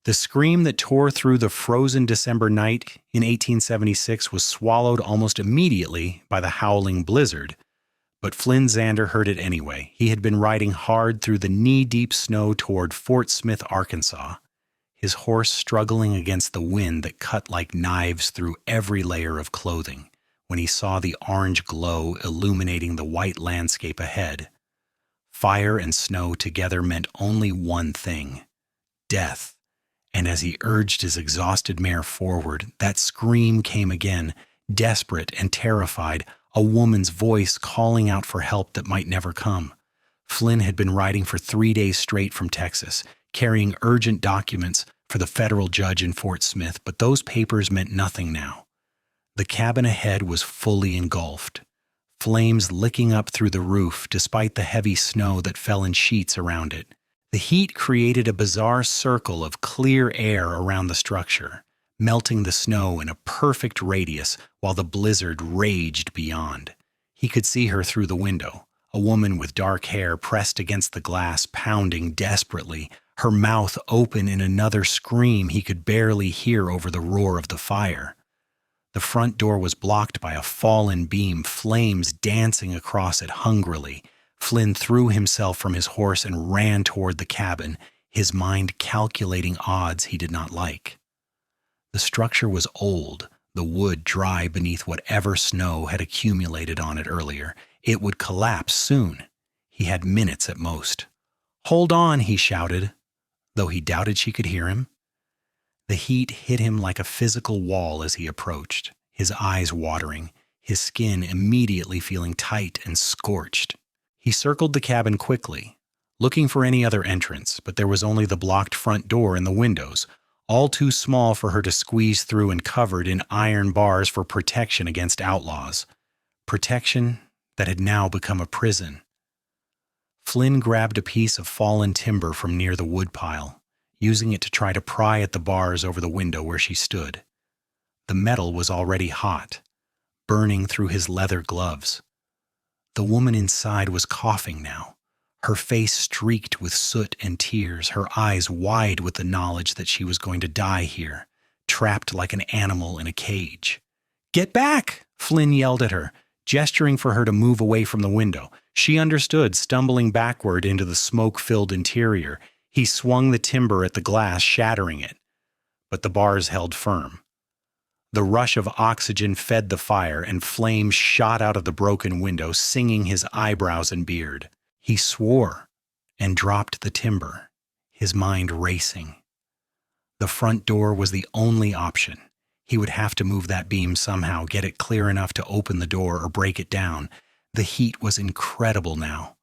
The scream that tore through the frozen December night in 1876 was swallowed almost immediately by the howling blizzard, but Flynn Xander heard it anyway. He had been riding hard through the knee-deep snow toward Fort Smith, Arkansas, his horse struggling against the wind that cut like knives through every layer of clothing when he saw the orange glow illuminating the white landscape ahead. Fire and snow together meant only one thing: death. And as he urged his exhausted mare forward, that scream came again, desperate and terrified, a woman's voice calling out for help that might never come. Flynn had been riding for 3 days straight from Texas, carrying urgent documents for the federal judge in Fort Smith, but those papers meant nothing now. The cabin ahead was fully engulfed, flames licking up through the roof despite the heavy snow that fell in sheets around it. The heat created a bizarre circle of clear air around the structure, melting the snow in a perfect radius while the blizzard raged beyond. He could see her through the window, a woman with dark hair pressed against the glass, pounding desperately, her mouth open in another scream he could barely hear over the roar of the fire. The front door was blocked by a fallen beam, flames dancing across it hungrily. Flynn threw himself from his horse and ran toward the cabin, his mind calculating odds he did not like. The structure was old, the wood dry beneath whatever snow had accumulated on it earlier. It would collapse soon. He had minutes at most. "Hold on," he shouted, though he doubted she could hear him. The heat hit him like a physical wall as he approached, his eyes watering, his skin immediately feeling tight and scorched. He circled the cabin quickly, looking for any other entrance, but there was only the blocked front door and the windows, all too small for her to squeeze through and covered in iron bars for protection against outlaws. Protection that had now become a prison. Flynn grabbed a piece of fallen timber from near the woodpile, using it to try to pry at the bars over the window where she stood. The metal was already hot, burning through his leather gloves. The woman inside was coughing now, her face streaked with soot and tears, her eyes wide with the knowledge that she was going to die here, trapped like an animal in a cage. "Get back!" Flynn yelled at her, gesturing for her to move away from the window. She understood, stumbling backward into the smoke-filled interior. He swung the timber at the glass, shattering it, but the bars held firm. The rush of oxygen fed the fire, and flames shot out of the broken window, singing his eyebrows and beard. He swore and dropped the timber, his mind racing. The front door was the only option. He would have to move that beam somehow, get it clear enough to open the door or break it down. The heat was incredible now.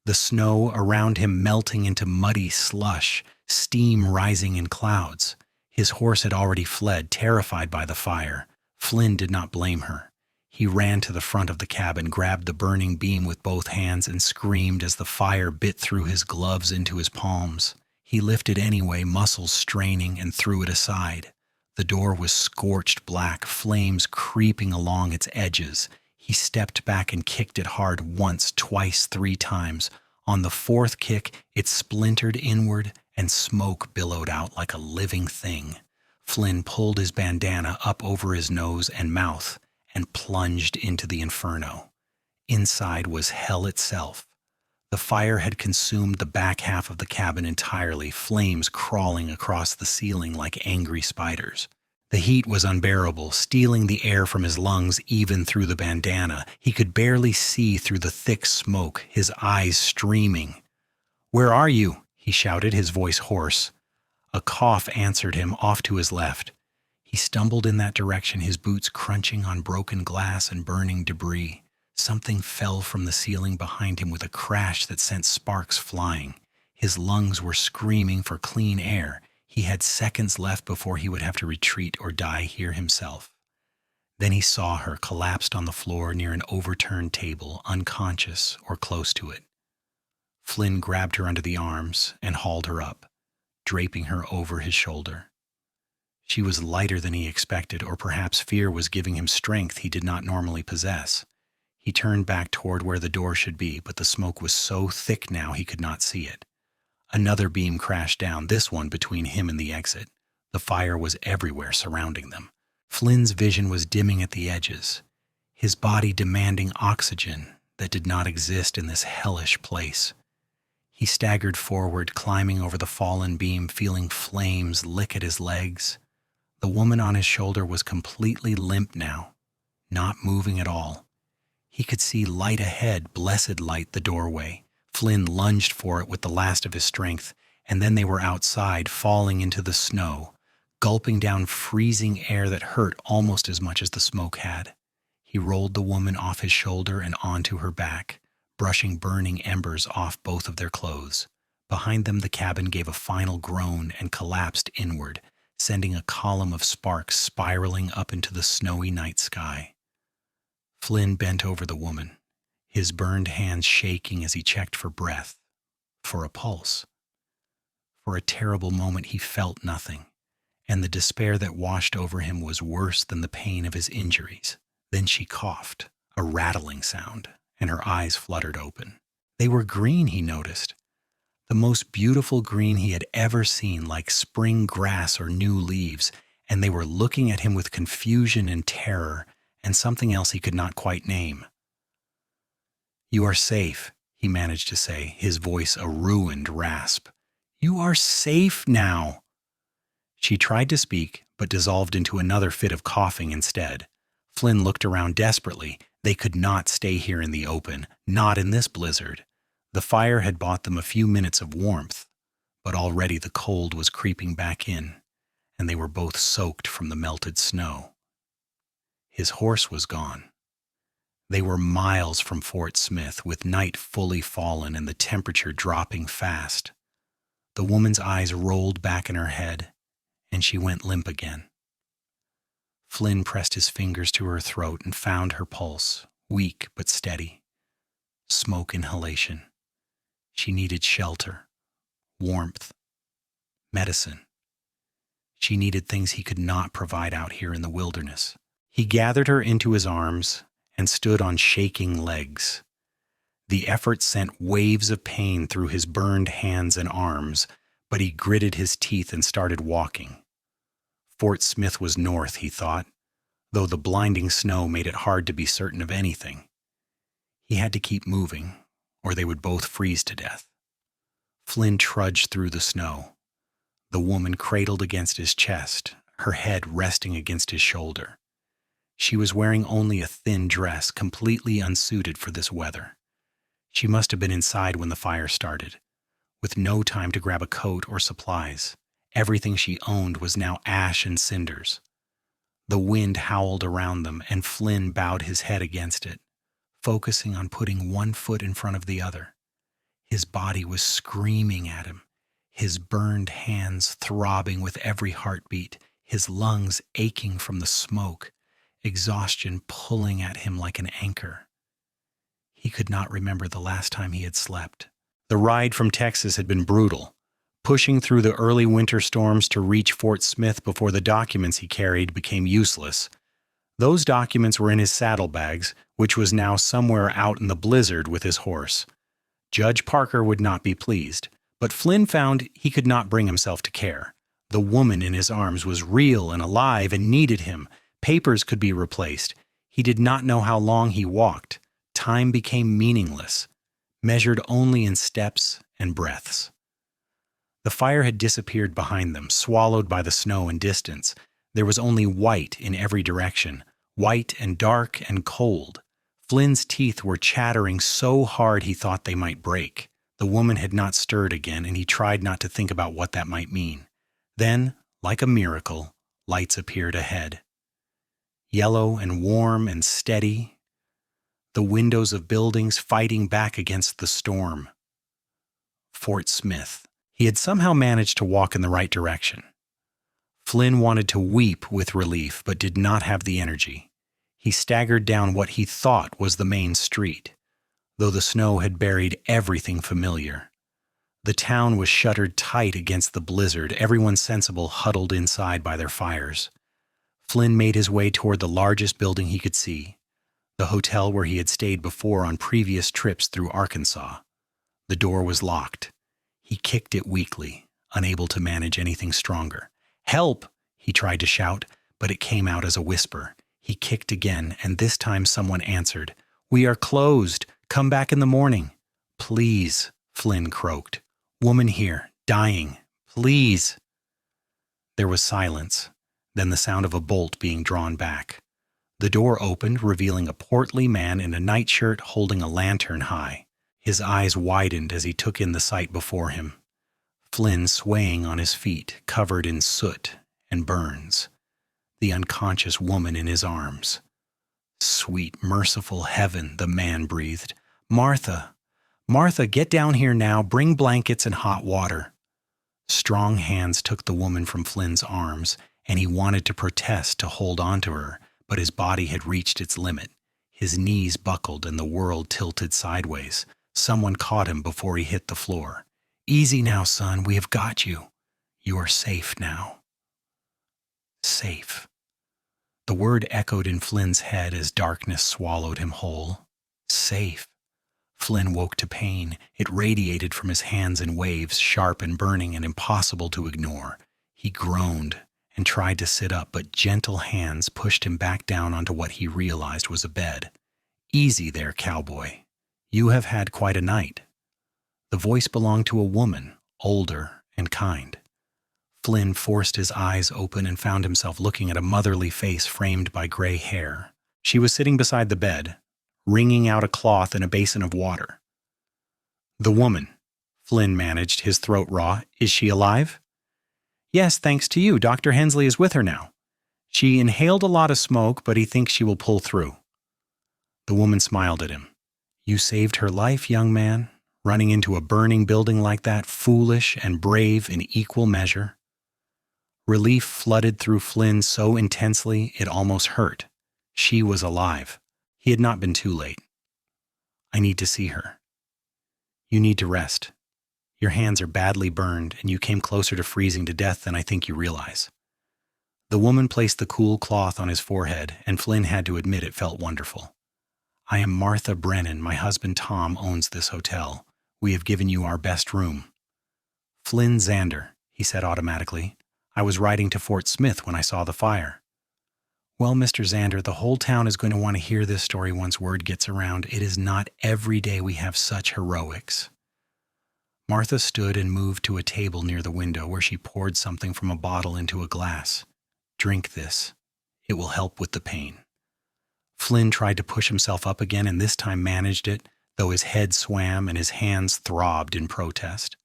The snow around him melting into muddy slush, steam rising in clouds. His horse had already fled, terrified by the fire. Flynn did not blame her. He ran to the front of the cabin, grabbed the burning beam with both hands, and screamed as the fire bit through his gloves into his palms. He lifted anyway, muscles straining, and threw it aside. The door was scorched black, flames creeping along its edges. He stepped back and kicked it hard once, twice, 3 times. On the 4th kick, it splintered inward, and smoke billowed out like a living thing. Flynn pulled his bandana up over his nose and mouth and plunged into the inferno. Inside was hell itself. The fire had consumed the back half of the cabin entirely, flames crawling across the ceiling like angry spiders. The heat was unbearable, stealing the air from his lungs even through the bandana. He could barely see through the thick smoke, his eyes streaming. "Where are you?" he shouted, his voice hoarse. A cough answered him off to his left. He stumbled in that direction, his boots crunching on broken glass and burning debris. Something fell from the ceiling behind him with a crash that sent sparks flying. His lungs were screaming for clean air. He had seconds left before he would have to retreat or die here himself. Then he saw her collapsed on the floor near an overturned table, unconscious or close to it. Flynn grabbed her under the arms and hauled her up, draping her over his shoulder. She was lighter than he expected, or perhaps fear was giving him strength he did not normally possess. He turned back toward where the door should be, but the smoke was so thick now he could not see it. Another beam crashed down, this one between him and the exit. The fire was everywhere surrounding them. Flynn's vision was dimming at the edges, his body demanding oxygen that did not exist in this hellish place. He staggered forward, climbing over the fallen beam, feeling flames lick at his legs. The woman on his shoulder was completely limp now, not moving at all. He could see light ahead, blessed light, the doorway. Flynn lunged for it with the last of his strength, and then they were outside, falling into the snow, gulping down freezing air that hurt almost as much as the smoke had. He rolled the woman off his shoulder and onto her back, brushing burning embers off both of their clothes. Behind them, the cabin gave a final groan and collapsed inward, sending a column of sparks spiraling up into the snowy night sky. Flynn bent over the woman, his burned hands shaking as he checked for breath, for a pulse. For a terrible moment he felt nothing, and the despair that washed over him was worse than the pain of his injuries. Then she coughed, a rattling sound, and her eyes fluttered open. They were green, he noticed. The most beautiful green he had ever seen, like spring grass or new leaves, and they were looking at him with confusion and terror, and something else he could not quite name. "You are safe," he managed to say, his voice a ruined rasp. "You are safe now." She tried to speak, but dissolved into another fit of coughing instead. Flynn looked around desperately. They could not stay here in the open, not in this blizzard. The fire had bought them a few minutes of warmth, but already the cold was creeping back in, and they were both soaked from the melted snow. His horse was gone. They were miles from Fort Smith, with night fully fallen and the temperature dropping fast. The woman's eyes rolled back in her head, and she went limp again. Flynn pressed his fingers to her throat and found her pulse, weak but steady. Smoke inhalation. She needed shelter, warmth, medicine. She needed things he could not provide out here in the wilderness. He gathered her into his arms and stood on shaking legs. The effort sent waves of pain through his burned hands and arms, but he gritted his teeth and started walking. Fort Smith was north, he thought, though the blinding snow made it hard to be certain of anything. He had to keep moving, or they would both freeze to death. Flynn trudged through the snow, the woman cradled against his chest, her head resting against his shoulder. She was wearing only a thin dress, completely unsuited for this weather. She must have been inside when the fire started, with no time to grab a coat or supplies. Everything she owned was now ash and cinders. The wind howled around them, and Flynn bowed his head against it, focusing on putting one foot in front of the other. His body was screaming at him, his burned hands throbbing with every heartbeat, his lungs aching from the smoke, exhaustion pulling at him like an anchor. He could not remember the last time he had slept. The ride from Texas had been brutal, pushing through the early winter storms to reach Fort Smith before the documents he carried became useless. Those documents were in his saddlebags, which was now somewhere out in the blizzard with his horse. Judge Parker would not be pleased, but Flynn found he could not bring himself to care. The woman in his arms was real and alive and needed him. Papers could be replaced. He did not know how long he walked. Time became meaningless, measured only in steps and breaths. The fire had disappeared behind them, swallowed by the snow and distance. There was only white in every direction, white and dark and cold. Flynn's teeth were chattering so hard he thought they might break. The woman had not stirred again, and he tried not to think about what that might mean. Then, like a miracle, lights appeared ahead. Yellow and warm and steady, the windows of buildings fighting back against the storm. Fort Smith. He had somehow managed to walk in the right direction. Flynn wanted to weep with relief, but did not have the energy. He staggered down what he thought was the main street, though the snow had buried everything familiar. The town was shuttered tight against the blizzard, everyone sensible huddled inside by their fires. Flynn made his way toward the largest building he could see, the hotel where he had stayed before on previous trips through Arkansas. The door was locked. He kicked it weakly, unable to manage anything stronger. "Help!" he tried to shout, but it came out as a whisper. He kicked again, and this time someone answered. "We are closed. Come back in the morning." "Please," Flynn croaked. "Woman here, dying. Please." There was silence, then the sound of a bolt being drawn back. The door opened, revealing a portly man in a nightshirt holding a lantern high. His eyes widened as he took in the sight before him. Flynn swaying on his feet, covered in soot and burns. The unconscious woman in his arms. "Sweet, merciful heaven," the man breathed. "Martha! Martha, get down here now. Bring blankets and hot water." Strong hands took the woman from Flynn's arms, and he wanted to protest to hold on to her, but his body had reached its limit. His knees buckled and the world tilted sideways. Someone caught him before he hit the floor. "Easy now, son. We have got you. You are safe now." Safe. The word echoed in Flynn's head as darkness swallowed him whole. Safe. Flynn woke to pain. It radiated from his hands in waves, sharp and burning and impossible to ignore. He groaned and tried to sit up, but gentle hands pushed him back down onto what he realized was a bed. "Easy there, cowboy. You have had quite a night." The voice belonged to a woman, older and kind. Flynn forced his eyes open and found himself looking at a motherly face framed by gray hair. She was sitting beside the bed, wringing out a cloth in a basin of water. "The woman," Flynn managed, his throat raw. "Is she alive?" "Yes, thanks to you. Dr. Hensley is with her now. She inhaled a lot of smoke, but he thinks she will pull through." The woman smiled at him. "You saved her life, young man, running into a burning building like that, foolish and brave in equal measure." Relief flooded through Flynn so intensely it almost hurt. She was alive. He had not been too late. "I need to see her." "You need to rest. Your hands are badly burned, and you came closer to freezing to death than I think you realize." The woman placed the cool cloth on his forehead, and Flynn had to admit it felt wonderful. "I am Martha Brennan. My husband Tom owns this hotel. We have given you our best room." "Flynn Xander," he said automatically. "I was riding to Fort Smith when I saw the fire." "Well, Mr. Xander, the whole town is going to want to hear this story once word gets around. It is not every day we have such heroics." Martha stood and moved to a table near the window where she poured something from a bottle into a glass. "Drink this. It will help with the pain." Flynn tried to push himself up again and this time managed it, though his head swam and his hands throbbed in protest.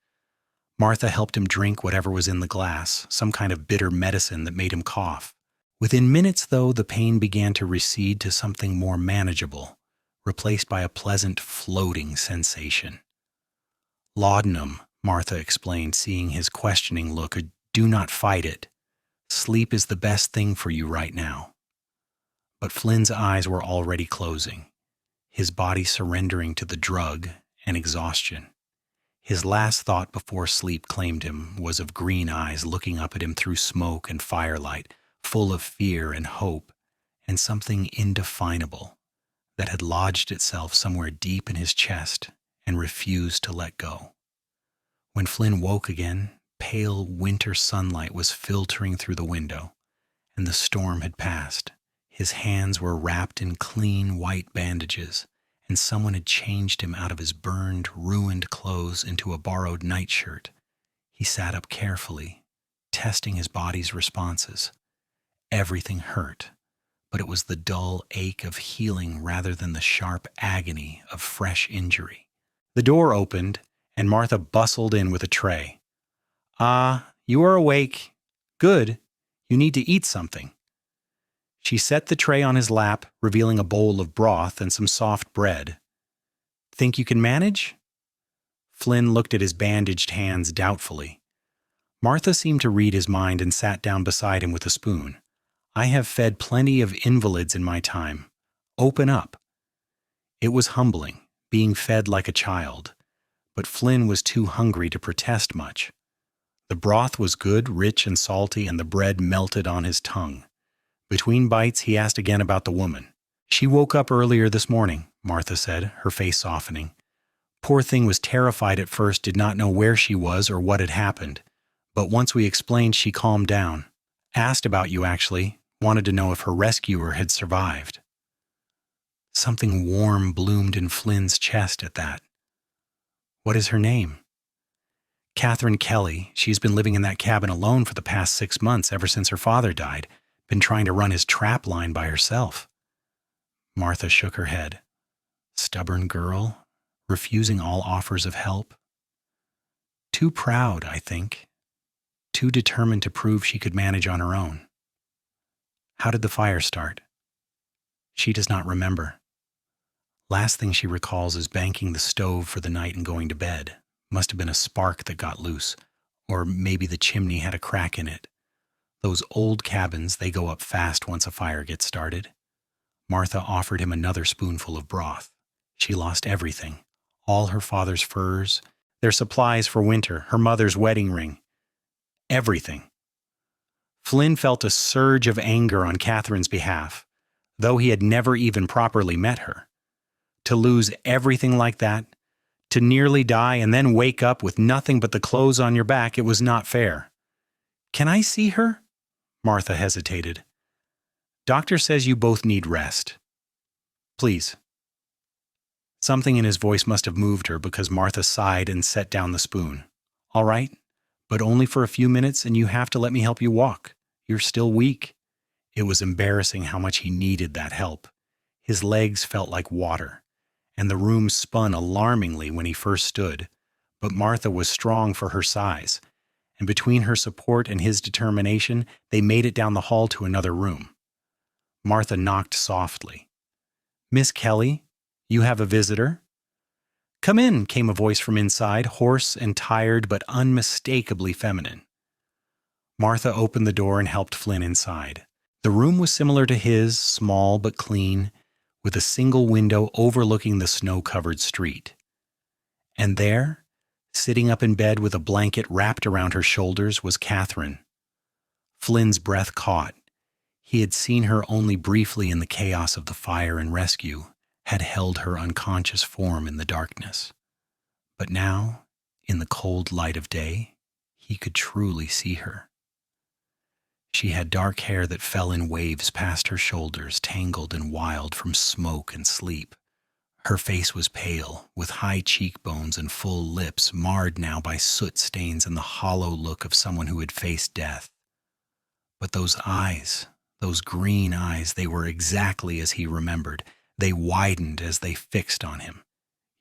Martha helped him drink whatever was in the glass, some kind of bitter medicine that made him cough. Within minutes, though, the pain began to recede to something more manageable, replaced by a pleasant floating sensation. "Laudanum," Martha explained, seeing his questioning look. "Do not fight it. Sleep is the best thing for you right now." But Flynn's eyes were already closing, his body surrendering to the drug and exhaustion. His last thought before sleep claimed him was of green eyes looking up at him through smoke and firelight, full of fear and hope and something indefinable that had lodged itself somewhere deep in his chest and refused to let go. When Flynn woke again, pale winter sunlight was filtering through the window, and the storm had passed. His hands were wrapped in clean white bandages, and someone had changed him out of his burned, ruined clothes into a borrowed nightshirt. He sat up carefully, testing his body's responses. Everything hurt, but it was the dull ache of healing rather than the sharp agony of fresh injury. The door opened, and Martha bustled in with a tray. "Ah, you are awake. Good. You need to eat something." She set the tray on his lap, revealing a bowl of broth and some soft bread. "Think you can manage?" Flynn looked at his bandaged hands doubtfully. Martha seemed to read his mind and sat down beside him with a spoon. "I have fed plenty of invalids in my time. Open up." It was humbling, being fed like a child, but Flynn was too hungry to protest much. The broth was good, rich and salty, and the bread melted on his tongue. Between bites, he asked again about the woman. "She woke up earlier this morning," Martha said, her face softening. Poor thing was terrified at first, did not know where she was or what had happened. But once we explained, she calmed down. Asked about you, actually. Wanted to know if her rescuer had survived. Something warm bloomed in Flynn's chest at that. What is her name? Catherine Kelly. She's been living in that cabin alone for the past 6 months, ever since her father died. Been trying to run his trap line by herself. Martha shook her head. Stubborn girl, refusing all offers of help. Too proud, I think. Too determined to prove she could manage on her own. How did the fire start? She does not remember. Last thing she recalls is banking the stove for the night and going to bed. Must have been a spark that got loose, or maybe the chimney had a crack in it. Those old cabins, they go up fast once a fire gets started. Martha offered him another spoonful of broth. She lost everything. All her father's furs, their supplies for winter, her mother's wedding ring. Everything. Flynn felt a surge of anger on Catherine's behalf, though he had never even properly met her. To lose everything like that, to nearly die and then wake up with nothing but the clothes on your back, it was not fair. Can I see her? Martha hesitated. Doctor says you both need rest. Please. Something in his voice must have moved her because Martha sighed and set down the spoon. All right, but only for a few minutes, and you have to let me help you walk. You're still weak. It was embarrassing how much he needed that help. His legs felt like water, and the room spun alarmingly when he first stood. But Martha was strong for her size, and between her support and his determination, they made it down the hall to another room. Martha knocked softly. Miss Kelly, you have a visitor? Come in, came a voice from inside, hoarse and tired but unmistakably feminine. Martha opened the door and helped Flynn inside. The room was similar to his, small but clean, with a single window overlooking the snow-covered street. And there, sitting up in bed with a blanket wrapped around her shoulders, was Catherine. Flynn's breath caught. He had seen her only briefly in the chaos of the fire and rescue, had held her unconscious form in the darkness. But now, in the cold light of day, he could truly see her. She had dark hair that fell in waves past her shoulders, tangled and wild from smoke and sleep. Her face was pale, with high cheekbones and full lips, marred now by soot stains and the hollow look of someone who had faced death. But those eyes, those green eyes, they were exactly as he remembered. They widened as they fixed on him.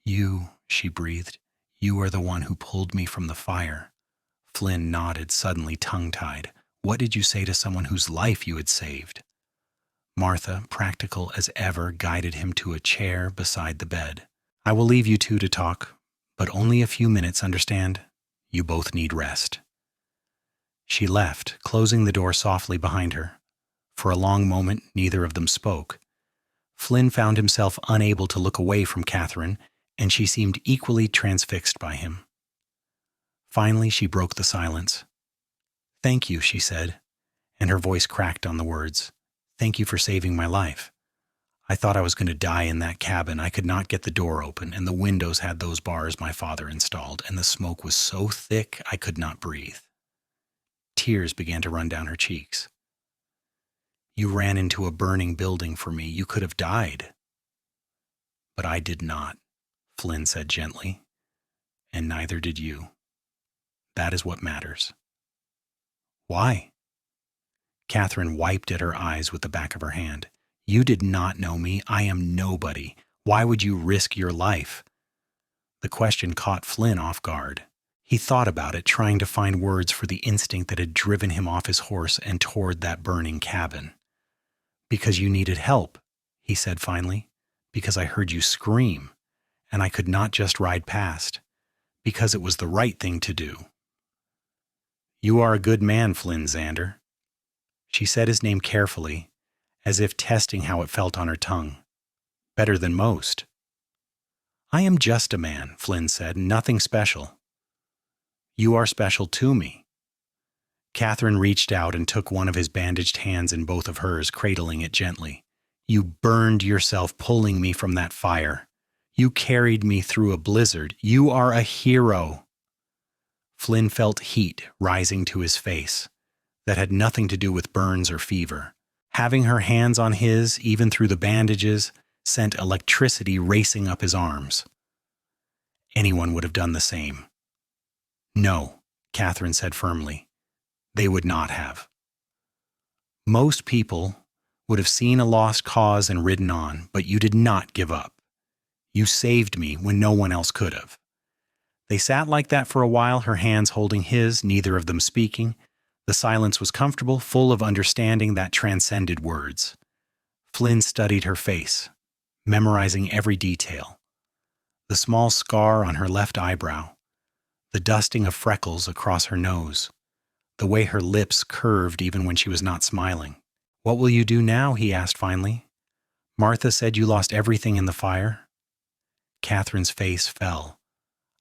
You, she breathed, you are the one who pulled me from the fire. Flynn nodded, suddenly tongue-tied. What did you say to someone whose life you had saved? Martha, practical as ever, guided him to a chair beside the bed. I will leave you two to talk, but only a few minutes, understand? You both need rest. She left, closing the door softly behind her. For a long moment, neither of them spoke. Flynn found himself unable to look away from Catherine, and she seemed equally transfixed by him. Finally, she broke the silence. Thank you, she said, and her voice cracked on the words. Thank you for saving my life. I thought I was going to die in that cabin. I could not get the door open, and the windows had those bars my father installed, and the smoke was so thick I could not breathe. Tears began to run down her cheeks. You ran into a burning building for me. You could have died. But I did not, Flynn said gently, and neither did you. That is what matters. Why? Catherine wiped at her eyes with the back of her hand. You did not know me. I am nobody. Why would you risk your life? The question caught Flynn off guard. He thought about it, trying to find words for the instinct that had driven him off his horse and toward that burning cabin. Because you needed help, he said finally. Because I heard you scream, and I could not just ride past. Because it was the right thing to do. You are a good man, Flynn Xander. She said his name carefully, as if testing how it felt on her tongue. Better than most. I am just a man, Flynn said, nothing special. You are special to me. Catherine reached out and took one of his bandaged hands in both of hers, cradling it gently. You burned yourself pulling me from that fire. You carried me through a blizzard. You are a hero." Flynn felt heat rising to his face that had nothing to do with burns or fever. Having her hands on his, even through the bandages, sent electricity racing up his arms. Anyone would have done the same. "No," Catherine said firmly. "They would not have." Most people would have seen a lost cause and ridden on, but you did not give up. You saved me when no one else could have. They sat like that for a while, her hands holding his, neither of them speaking. The silence was comfortable, full of understanding that transcended words. Flynn studied her face, memorizing every detail. The small scar on her left eyebrow, the dusting of freckles across her nose, the way her lips curved even when she was not smiling. "What will you do now?" he asked finally. "Martha said you lost everything in the fire." Catherine's face fell.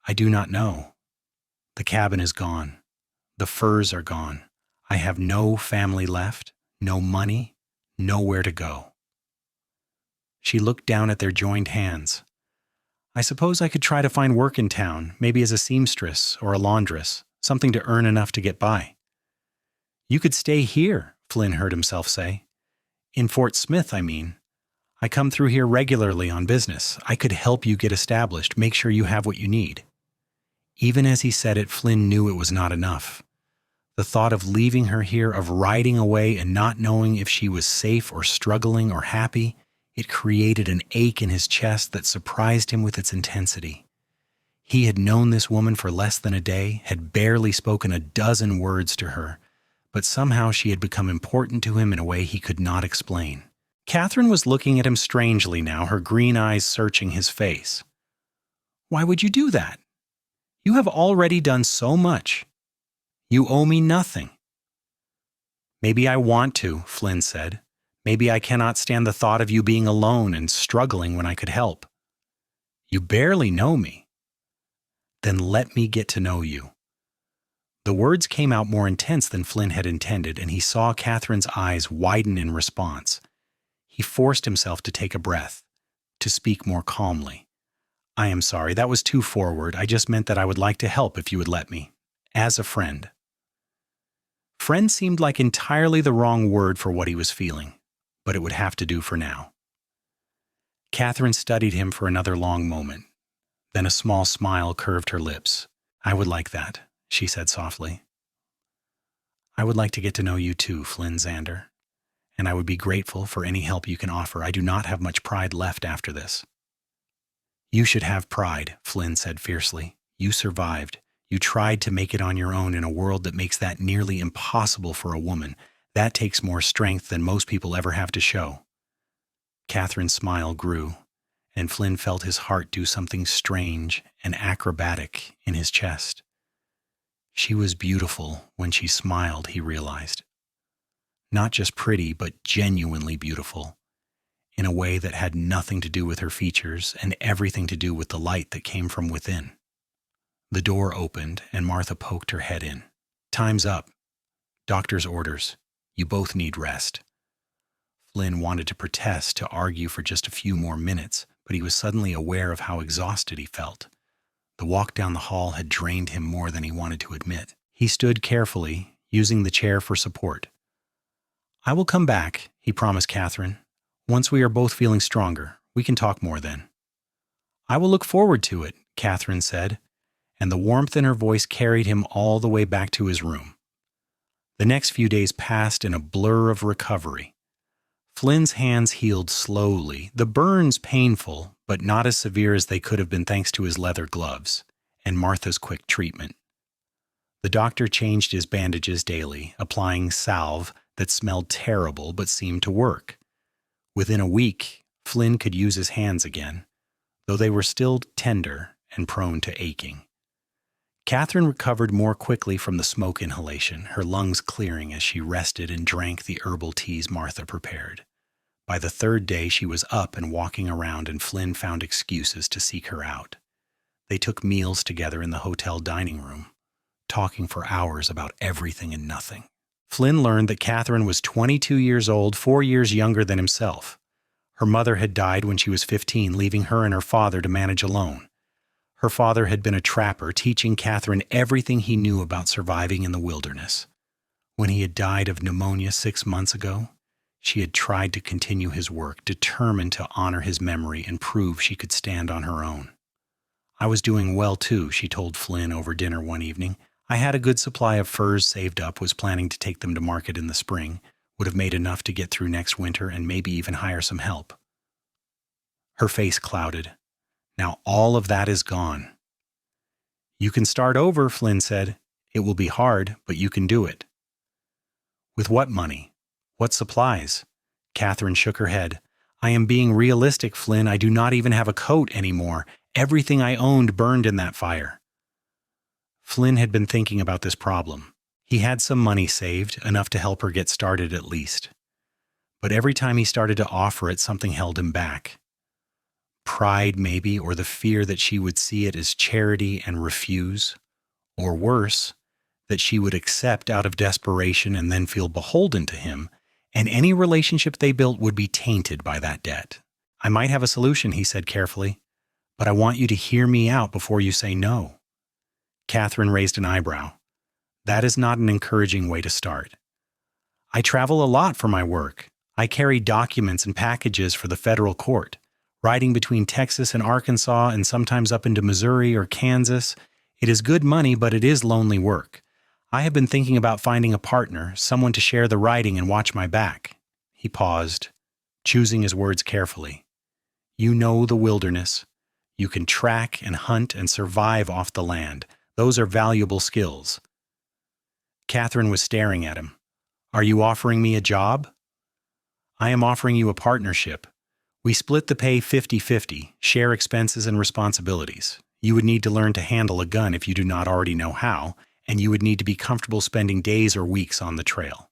"I do not know. The cabin is gone. The furs are gone. I have no family left, no money, nowhere to go." She looked down at their joined hands. "I suppose I could try to find work in town, maybe as a seamstress or a laundress, something to earn enough to get by." "You could stay here," Flynn heard himself say. "In Fort Smith, I mean. I come through here regularly on business. I could help you get established, make sure you have what you need." Even as he said it, Flynn knew it was not enough. The thought of leaving her here, of riding away and not knowing if she was safe or struggling or happy, it created an ache in his chest that surprised him with its intensity. He had known this woman for less than a day, had barely spoken a dozen words to her, but somehow she had become important to him in a way he could not explain. Catherine was looking at him strangely now, her green eyes searching his face. "Why would you do that? You have already done so much. You owe me nothing." "Maybe I want to," Flynn said. "Maybe I cannot stand the thought of you being alone and struggling when I could help." "You barely know me." "Then let me get to know you." The words came out more intense than Flynn had intended, and he saw Catherine's eyes widen in response. He forced himself to take a breath, to speak more calmly. "I am sorry, that was too forward. I just meant that I would like to help if you would let me. As a friend." Friend seemed like entirely the wrong word for what he was feeling, but it would have to do for now. Catherine studied him for another long moment. Then a small smile curved her lips. "I would like that," she said softly. "I would like to get to know you too, Flynn Xander, and I would be grateful for any help you can offer. I do not have much pride left after this." "You should have pride," Flynn said fiercely. "You survived. You tried to make it on your own in a world that makes that nearly impossible for a woman. That takes more strength than most people ever have to show." Catherine's smile grew, and Flynn felt his heart do something strange and acrobatic in his chest. She was beautiful when she smiled, he realized. Not just pretty, but genuinely beautiful, in a way that had nothing to do with her features and everything to do with the light that came from within. The door opened, and Martha poked her head in. "Time's up. Doctor's orders. You both need rest." Flynn wanted to protest, to argue for just a few more minutes, but he was suddenly aware of how exhausted he felt. The walk down the hall had drained him more than he wanted to admit. He stood carefully, using the chair for support. "I will come back," he promised Catherine. "Once we are both feeling stronger, we can talk more then." "I will look forward to it," Catherine said, and the warmth in her voice carried him all the way back to his room. The next few days passed in a blur of recovery. Flynn's hands healed slowly, the burns painful, but not as severe as they could have been thanks to his leather gloves and Martha's quick treatment. The doctor changed his bandages daily, applying salve that smelled terrible but seemed to work. Within a week, Flynn could use his hands again, though they were still tender and prone to aching. Catherine recovered more quickly from the smoke inhalation, her lungs clearing as she rested and drank the herbal teas Martha prepared. By the third day, she was up and walking around, and Flynn found excuses to seek her out. They took meals together in the hotel dining room, talking for hours about everything and nothing. Flynn learned that Catherine was 22 years old, 4 years younger than himself. Her mother had died when she was 15, leaving her and her father to manage alone. Her father had been a trapper, teaching Catherine everything he knew about surviving in the wilderness. When he had died of pneumonia 6 months ago, she had tried to continue his work, determined to honor his memory and prove she could stand on her own. I was doing well too, she told Flynn over dinner one evening. I had a good supply of furs saved up, was planning to take them to market in the spring, would have made enough to get through next winter and maybe even hire some help. Her face clouded. Now all of that is gone. You can start over, Flynn said. It will be hard, but you can do it. With what money? What supplies? Catherine shook her head. I am being realistic, Flynn. I do not even have a coat anymore. Everything I owned burned in that fire. Flynn had been thinking about this problem. He had some money saved, enough to help her get started at least. But every time he started to offer it, something held him back. Pride, maybe, or the fear that she would see it as charity and refuse. Or worse, that she would accept out of desperation and then feel beholden to him, and any relationship they built would be tainted by that debt. I might have a solution, he said carefully, but I want you to hear me out before you say no. Catherine raised an eyebrow. That is not an encouraging way to start. I travel a lot for my work. I carry documents and packages for the federal court, riding between Texas and Arkansas and sometimes up into Missouri or Kansas. It is good money, but it is lonely work. I have been thinking about finding a partner, someone to share the riding and watch my back. He paused, choosing his words carefully. You know the wilderness. You can track and hunt and survive off the land. Those are valuable skills. Catherine was staring at him. Are you offering me a job? I am offering you a partnership. We split the pay 50-50, share expenses and responsibilities. You would need to learn to handle a gun if you do not already know how, and you would need to be comfortable spending days or weeks on the trail.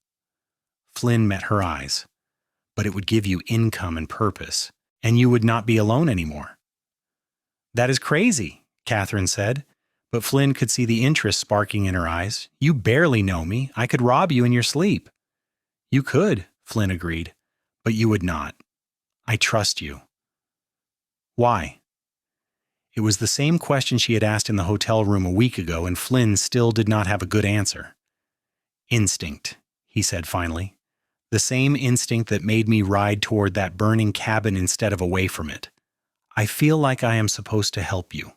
Flynn met her eyes. But it would give you income and purpose, and you would not be alone anymore. That is crazy, Catherine said, but Flynn could see the interest sparking in her eyes. You barely know me. I could rob you in your sleep. You could, Flynn agreed, but you would not. I trust you. Why? It was the same question she had asked in the hotel room a week ago, and Flynn still did not have a good answer. Instinct, he said finally. The same instinct that made me ride toward that burning cabin instead of away from it. I feel like I am supposed to help you,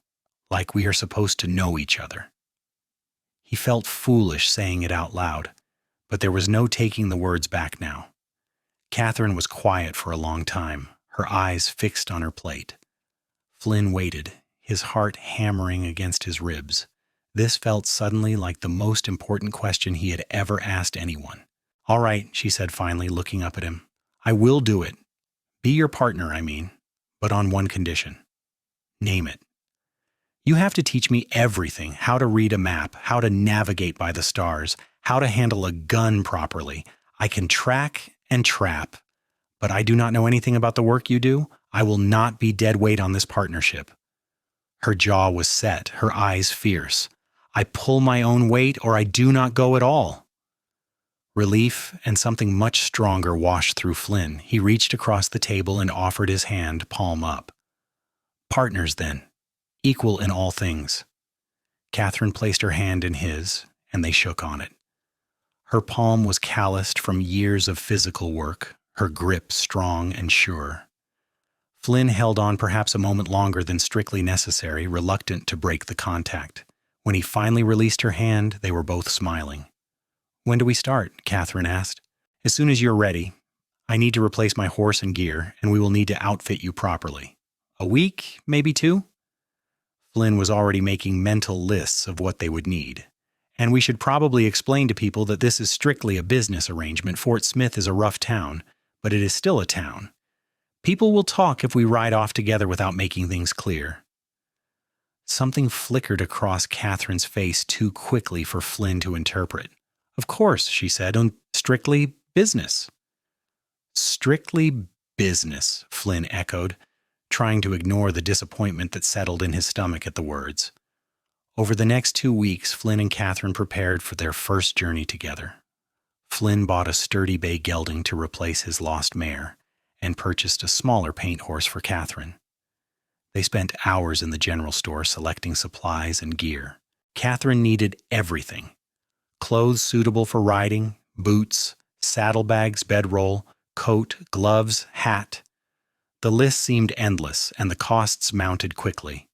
like we are supposed to know each other. He felt foolish saying it out loud, but there was no taking the words back now. Catherine was quiet for a long time, her eyes fixed on her plate. Flynn waited, his heart hammering against his ribs. This felt suddenly like the most important question he had ever asked anyone. All right, she said finally, looking up at him. I will do it. Be your partner, I mean, but on one condition. Name it. You have to teach me everything, how to read a map, how to navigate by the stars, how to handle a gun properly. I can track and trap, but I do not know anything about the work you do. I will not be dead weight on this partnership. Her jaw was set, her eyes fierce. I pull my own weight or I do not go at all. Relief and something much stronger washed through Flynn. He reached across the table and offered his hand, palm up. Partners, then. Equal in all things. Catherine placed her hand in his, and they shook on it. Her palm was calloused from years of physical work, her grip strong and sure. Flynn held on perhaps a moment longer than strictly necessary, reluctant to break the contact. When he finally released her hand, they were both smiling. When do we start? Catherine asked. As soon as you're ready. I need to replace my horse and gear, and we will need to outfit you properly. A week, maybe 2? Flynn was already making mental lists of what they would need. And we should probably explain to people that this is strictly a business arrangement. Fort Smith is a rough town, but it is still a town. People will talk if we ride off together without making things clear. Something flickered across Catherine's face too quickly for Flynn to interpret. Of course, she said, strictly business. Strictly business, Flynn echoed, trying to ignore the disappointment that settled in his stomach at the words. Over the next 2 weeks, Flynn and Catherine prepared for their first journey together. Flynn bought a sturdy bay gelding to replace his lost mare, and purchased a smaller paint horse for Catherine. They spent hours in the general store selecting supplies and gear. Catherine needed everything: clothes suitable for riding, boots, saddlebags, bedroll, coat, gloves, hat. The list seemed endless, and the costs mounted quickly.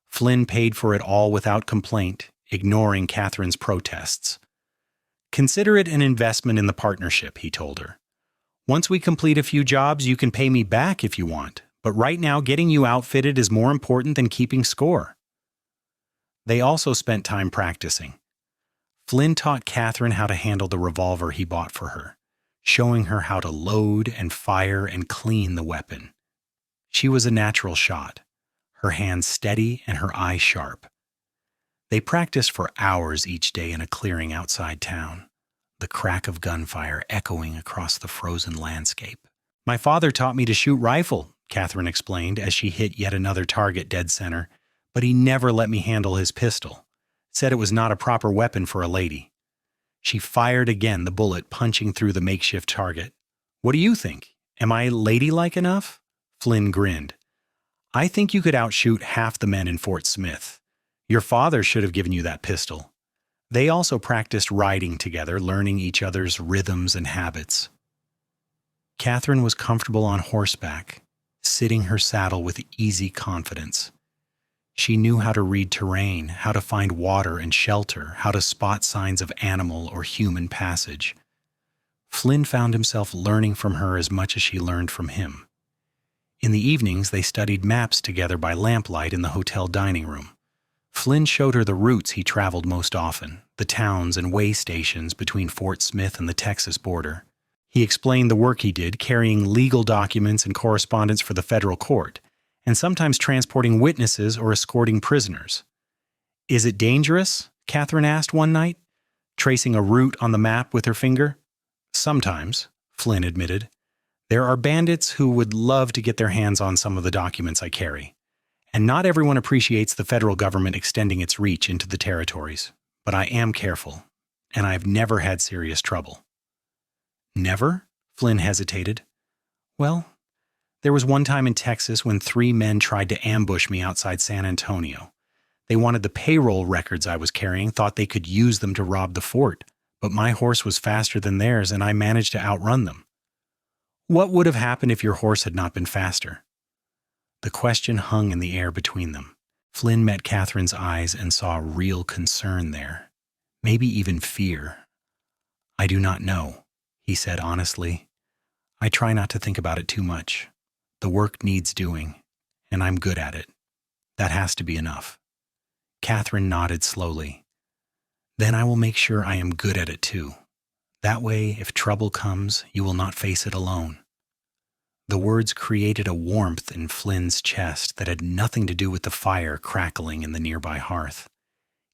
Flynn paid for it all without complaint, ignoring Catherine's protests. "Consider it an investment in the partnership," he told her. "Once we complete a few jobs, you can pay me back if you want, but right now getting you outfitted is more important than keeping score." They also spent time practicing. Flynn taught Catherine how to handle the revolver he bought for her, showing her how to load and fire and clean the weapon. She was a natural shot, her hands steady and her eyes sharp. They practiced for hours each day in a clearing outside town, the crack of gunfire echoing across the frozen landscape. "My father taught me to shoot rifle," Catherine explained as she hit yet another target dead center, "but he never let me handle his pistol. Said it was not a proper weapon for a lady." She fired again, the bullet punching through the makeshift target. "What do you think? Am I ladylike enough?" Flynn grinned. "I think you could outshoot half the men in Fort Smith. Your father should have given you that pistol." They also practiced riding together, learning each other's rhythms and habits. Catherine was comfortable on horseback, sitting her saddle with easy confidence. She knew how to read terrain, how to find water and shelter, how to spot signs of animal or human passage. Flynn found himself learning from her as much as she learned from him. In the evenings, they studied maps together by lamplight in the hotel dining room. Flynn showed her the routes he traveled most often, the towns and way stations between Fort Smith and the Texas border. He explained the work he did, carrying legal documents and correspondence for the federal court, and sometimes transporting witnesses or escorting prisoners. "Is it dangerous?" Catherine asked one night, tracing a route on the map with her finger. "Sometimes," Flynn admitted. "There are bandits who would love to get their hands on some of the documents I carry. And not everyone appreciates the federal government extending its reach into the territories. But I am careful, and I have never had serious trouble." "Never?" Flynn hesitated. "Well, there was one time in Texas when 3 men tried to ambush me outside San Antonio. They wanted the payroll records I was carrying, thought they could use them to rob the fort, but my horse was faster than theirs and I managed to outrun them." "What would have happened if your horse had not been faster?" The question hung in the air between them. Flynn met Catherine's eyes and saw real concern there, maybe even fear. "I do not know," he said honestly. "I try not to think about it too much. The work needs doing, and I'm good at it. That has to be enough." Catherine nodded slowly. "Then I will make sure I am good at it too. That way, if trouble comes, you will not face it alone." The words created a warmth in Flynn's chest that had nothing to do with the fire crackling in the nearby hearth.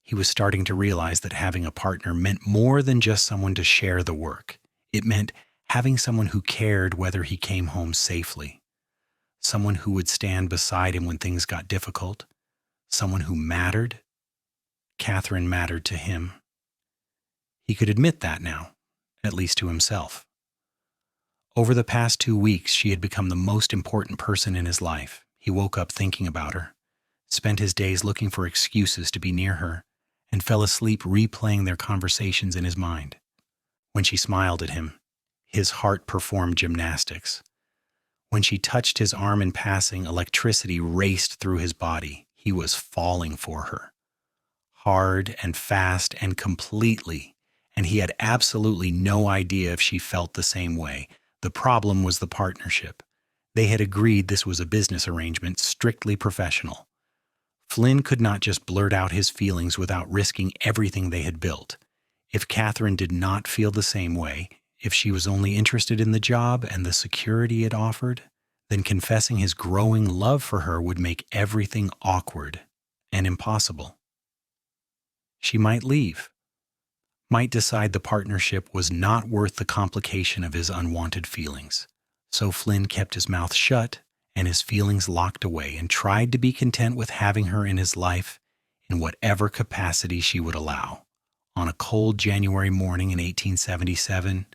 He was starting to realize that having a partner meant more than just someone to share the work. It meant having someone who cared whether he came home safely. Someone who would stand beside him when things got difficult. Someone who mattered. Catherine mattered to him. He could admit that now, at least to himself. Over the past 2 weeks, she had become the most important person in his life. He woke up thinking about her, spent his days looking for excuses to be near her, and fell asleep replaying their conversations in his mind. When she smiled at him, his heart performed gymnastics. When she touched his arm in passing, electricity raced through his body. He was falling for her. Hard and fast and completely, and he had absolutely no idea if she felt the same way. The problem was the partnership. They had agreed this was a business arrangement, strictly professional. Flynn could not just blurt out his feelings without risking everything they had built. If Catherine did not feel the same way, if she was only interested in the job and the security it offered, then confessing his growing love for her would make everything awkward and impossible. She might leave, might decide the partnership was not worth the complication of his unwanted feelings. So Flynn kept his mouth shut and his feelings locked away and tried to be content with having her in his life in whatever capacity she would allow. On a cold January morning in 1877,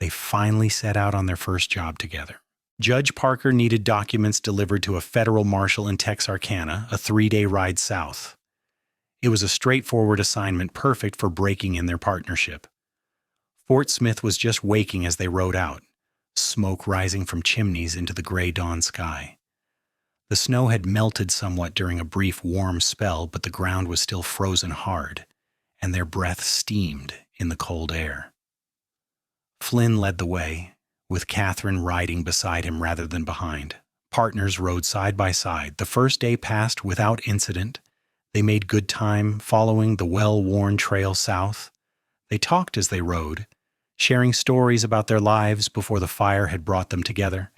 they finally set out on their first job together. Judge Parker needed documents delivered to a federal marshal in Texarkana, a 3-day ride south. It was a straightforward assignment perfect for breaking in their partnership. Fort Smith was just waking as they rode out, smoke rising from chimneys into the gray dawn sky. The snow had melted somewhat during a brief warm spell, but the ground was still frozen hard, and their breath steamed in the cold air. Flynn led the way, with Catherine riding beside him rather than behind. Partners rode side by side. The first day passed without incident. They made good time following the well-worn trail south. They talked as they rode, sharing stories about their lives before the fire had brought them together.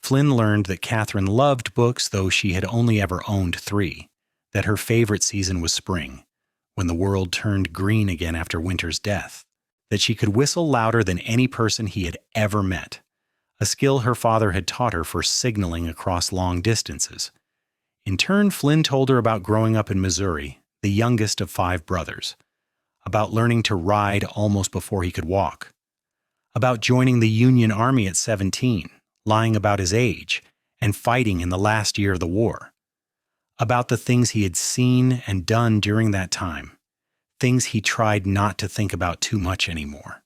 Flynn learned that Catherine loved books, though she had only ever owned 3, that her favorite season was spring, when the world turned green again after winter's death, that she could whistle louder than any person he had ever met, a skill her father had taught her for signaling across long distances. In turn, Flynn told her about growing up in Missouri, the youngest of 5 brothers, about learning to ride almost before he could walk, about joining the Union Army at 17, lying about his age, and fighting in the last year of the war, about the things he had seen and done during that time, things he tried not to think about too much anymore.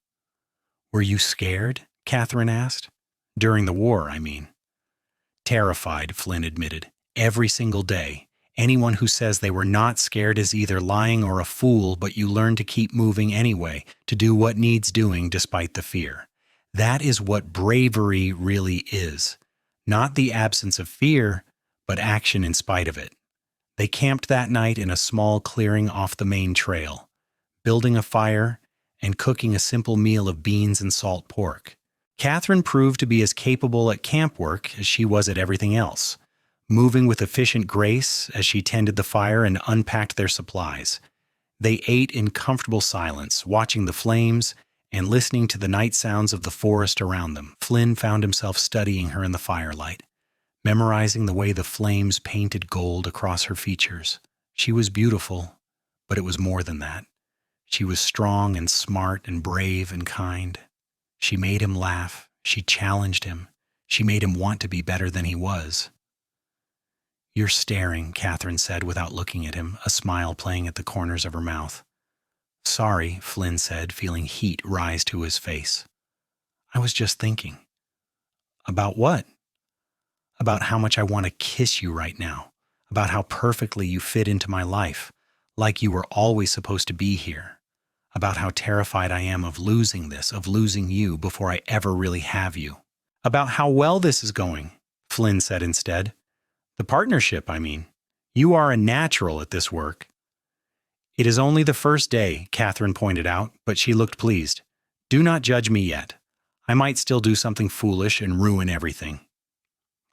"Were you scared?" Catherine asked. "During the war, I mean." "Terrified," Flynn admitted. "Every single day. Anyone who says they were not scared is either lying or a fool, but you learn to keep moving anyway, to do what needs doing despite the fear. That is what bravery really is. Not the absence of fear, but action in spite of it." They camped that night in a small clearing off the main trail, building a fire and cooking a simple meal of beans and salt pork. Catherine proved to be as capable at camp work as she was at everything else, moving with efficient grace as she tended the fire and unpacked their supplies. They ate in comfortable silence, watching the flames and listening to the night sounds of the forest around them. Flynn found himself studying her in the firelight, memorizing the way the flames painted gold across her features. She was beautiful, but it was more than that. She was strong and smart and brave and kind. She made him laugh. She challenged him. She made him want to be better than he was. "You're staring," Catherine said without looking at him, a smile playing at the corners of her mouth. "Sorry," Flynn said, feeling heat rise to his face. "I was just thinking." "About what?" "About how much I want to kiss you right now, about how perfectly you fit into my life, like you were always supposed to be here, about how terrified I am of losing this, of losing you before I ever really have you. About how well this is going," Flynn said instead. "The partnership, I mean. You are a natural at this work." "It is only the first day," Catherine pointed out, but she looked pleased. "Do not judge me yet. I might still do something foolish and ruin everything."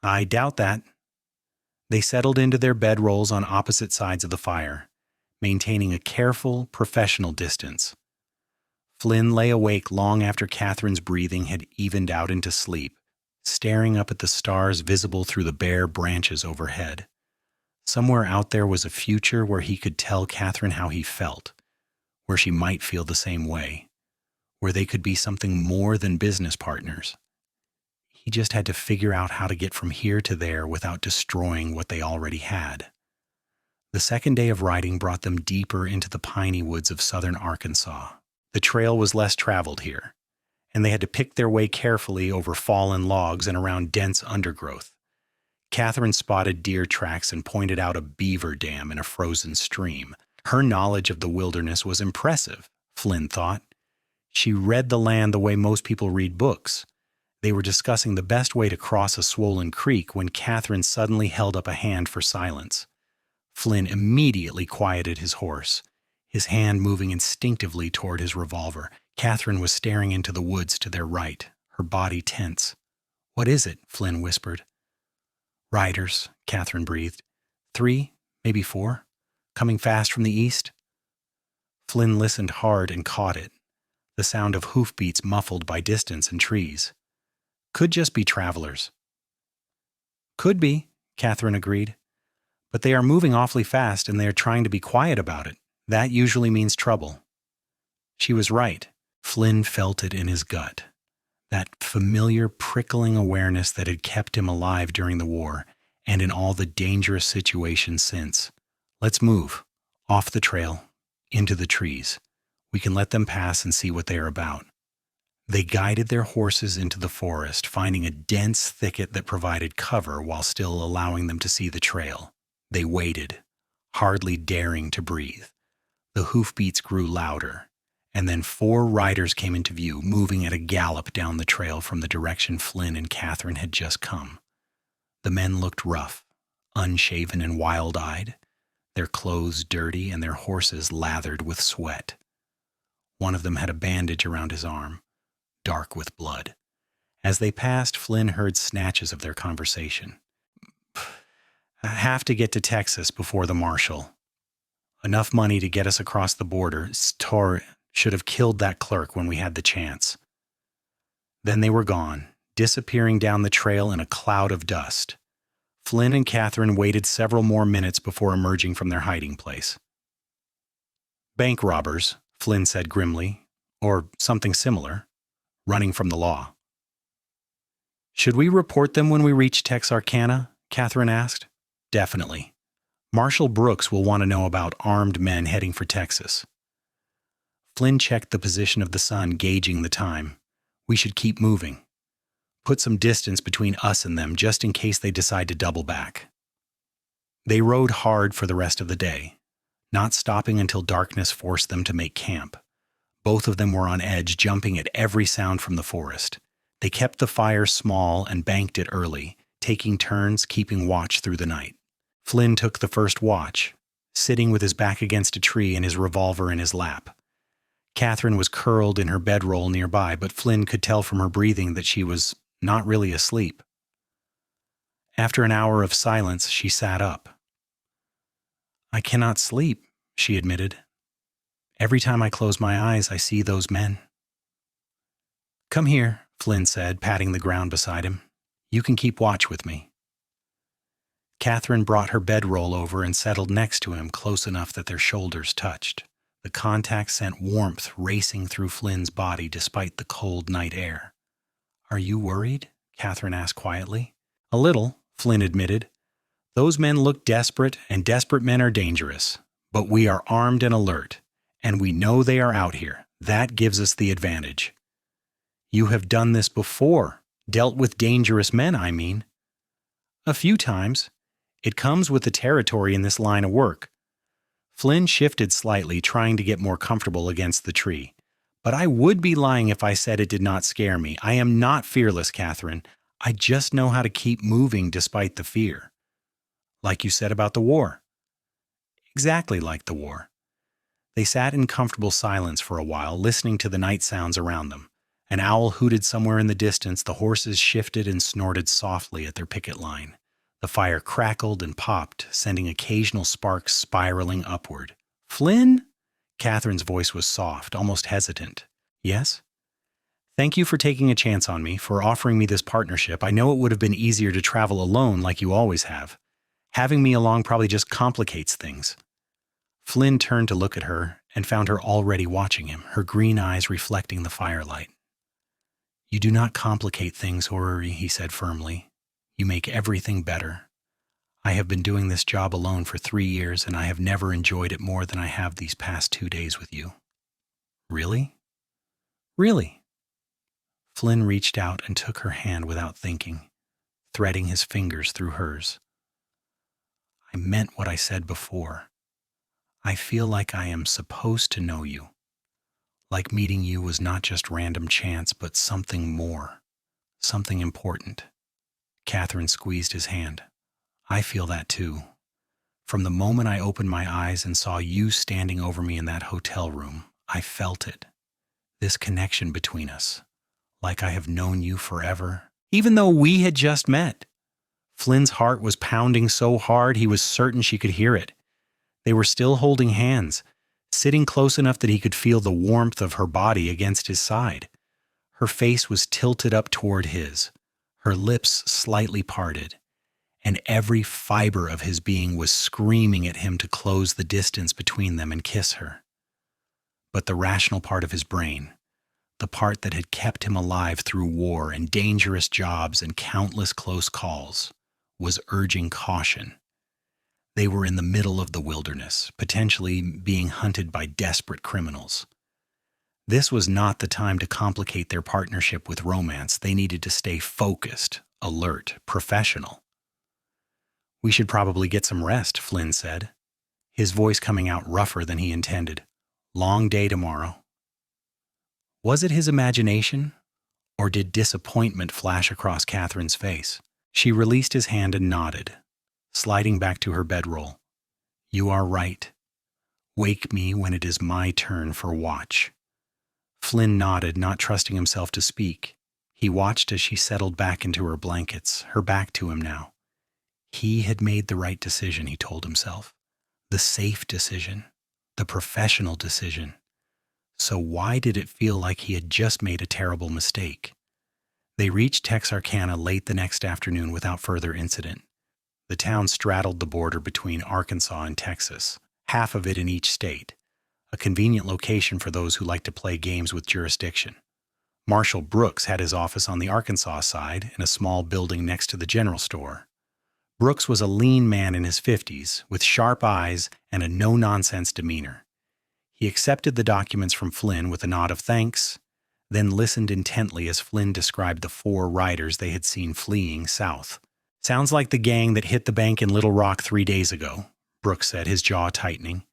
"I doubt that." They settled into their bedrolls on opposite sides of the fire, maintaining a careful, professional distance. Flynn lay awake long after Catherine's breathing had evened out into sleep, staring up at the stars visible through the bare branches overhead. Somewhere out there was a future where he could tell Catherine how he felt, where she might feel the same way, where they could be something more than business partners. He just had to figure out how to get from here to there without destroying what they already had. The second day of riding brought them deeper into the piney woods of southern Arkansas. The trail was less traveled here, and they had to pick their way carefully over fallen logs and around dense undergrowth. Catherine spotted deer tracks and pointed out a beaver dam in a frozen stream. Her knowledge of the wilderness was impressive, Flynn thought. She read the land the way most people read books. They were discussing the best way to cross a swollen creek when Catherine suddenly held up a hand for silence. Flynn immediately quieted his horse, his hand moving instinctively toward his revolver. Catherine was staring into the woods to their right, her body tense. "What is it?" Flynn whispered. "Riders," Catherine breathed. "3, maybe 4, coming fast from the east." Flynn listened hard and caught it, the sound of hoofbeats muffled by distance and trees. "Could just be travelers." "Could be," Catherine agreed. "But they are moving awfully fast and they are trying to be quiet about it. That usually means trouble." She was right. Flynn felt it in his gut. That familiar, prickling awareness that had kept him alive during the war and in all the dangerous situations since. Let's move. Off the trail, into the trees. We can let them pass and see what they are about. They guided their horses into the forest, finding a dense thicket that provided cover while still allowing them to see the trail. They waited, hardly daring to breathe. The hoofbeats grew louder, and then 4 riders came into view, moving at a gallop down the trail from the direction Flynn and Catherine had just come. The men looked rough, unshaven and wild-eyed, their clothes dirty and their horses lathered with sweat. One of them had a bandage around his arm, dark with blood. As they passed, Flynn heard snatches of their conversation. "I have to get to Texas before the marshal. Enough money to get us across the border. Stor should have killed that clerk when we had the chance." Then they were gone, disappearing down the trail in a cloud of dust. Flynn and Catherine waited several more minutes before emerging from their hiding place. "Bank robbers," Flynn said grimly, "or something similar, running from the law." "Should we report them when we reach Texarkana?" Catherine asked. "Definitely. Marshal Brooks will want to know about armed men heading for Texas." Flynn checked the position of the sun, gauging the time. "We should keep moving. Put some distance between us and them just in case they decide to double back." They rode hard for the rest of the day, not stopping until darkness forced them to make camp. Both of them were on edge, jumping at every sound from the forest. They kept the fire small and banked it early, taking turns keeping watch through the night. Flynn took the first watch, sitting with his back against a tree and his revolver in his lap. Catherine was curled in her bedroll nearby, but Flynn could tell from her breathing that she was not really asleep. After an hour of silence, she sat up. "I cannot sleep," she admitted. "Every time I close my eyes, I see those men." "Come here," Flynn said, patting the ground beside him. "You can keep watch with me." Catherine brought her bedroll over and settled next to him, close enough that their shoulders touched. The contact sent warmth racing through Flynn's body despite the cold night air. "Are you worried?" Catherine asked quietly. "A little," Flynn admitted. "Those men look desperate, and desperate men are dangerous. But we are armed and alert, and we know they are out here. That gives us the advantage." "You have done this before. Dealt with dangerous men, I mean." "A few times. It comes with the territory in this line of work." Flynn shifted slightly, trying to get more comfortable against the tree. "But I would be lying if I said it did not scare me. I am not fearless, Catherine. I just know how to keep moving despite the fear." "Like you said about the war." "Exactly like the war." They sat in comfortable silence for a while, listening to the night sounds around them. An owl hooted somewhere in the distance, the horses shifted and snorted softly at their picket line. The fire crackled and popped, sending occasional sparks spiraling upward. "Flynn?" Catherine's voice was soft, almost hesitant. "Yes?" "Thank you for taking a chance on me, for offering me this partnership. I know it would have been easier to travel alone like you always have. Having me along probably just complicates things." Flynn turned to look at her and found her already watching him, her green eyes reflecting the firelight. "You do not complicate things, Horary," he said firmly. "You make everything better. I have been doing this job alone for 3 years, and I have never enjoyed it more than I have these past 2 days with you." "Really?" "Really." Flynn reached out and took her hand without thinking, threading his fingers through hers. "I meant what I said before. I feel like I am supposed to know you. Like meeting you was not just random chance, but something more, something important." Catherine squeezed his hand. "I feel that too. From the moment I opened my eyes and saw you standing over me in that hotel room, I felt it. This connection between us, like I have known you forever, even though we had just met." Flynn's heart was pounding so hard he was certain she could hear it. They were still holding hands, sitting close enough that he could feel the warmth of her body against his side. Her face was tilted up toward his, her lips slightly parted, and every fiber of his being was screaming at him to close the distance between them and kiss her. But the rational part of his brain, the part that had kept him alive through war and dangerous jobs and countless close calls, was urging caution. They were in the middle of the wilderness, potentially being hunted by desperate criminals. This was not the time to complicate their partnership with romance. They needed to stay focused, alert, professional. "We should probably get some rest," Flynn said, his voice coming out rougher than he intended. "Long day tomorrow." Was it his imagination, or did disappointment flash across Catherine's face? She released his hand and nodded, sliding back to her bedroll. "You are right. Wake me when it is my turn for watch." Flynn nodded, not trusting himself to speak. He watched as she settled back into her blankets, her back to him now. He had made the right decision, he told himself. The safe decision. The professional decision. So why did it feel like he had just made a terrible mistake? They reached Texarkana late the next afternoon without further incident. The town straddled the border between Arkansas and Texas, half of it in each state, a convenient location for those who like to play games with jurisdiction. Marshal Brooks had his office on the Arkansas side in a small building next to the general store. Brooks was a lean man in his 50s, with sharp eyes and a no-nonsense demeanor. He accepted the documents from Flynn with a nod of thanks, then listened intently as Flynn described the 4 riders they had seen fleeing south. "Sounds like the gang that hit the bank in Little Rock 3 days ago," Brooks said, his jaw tightening.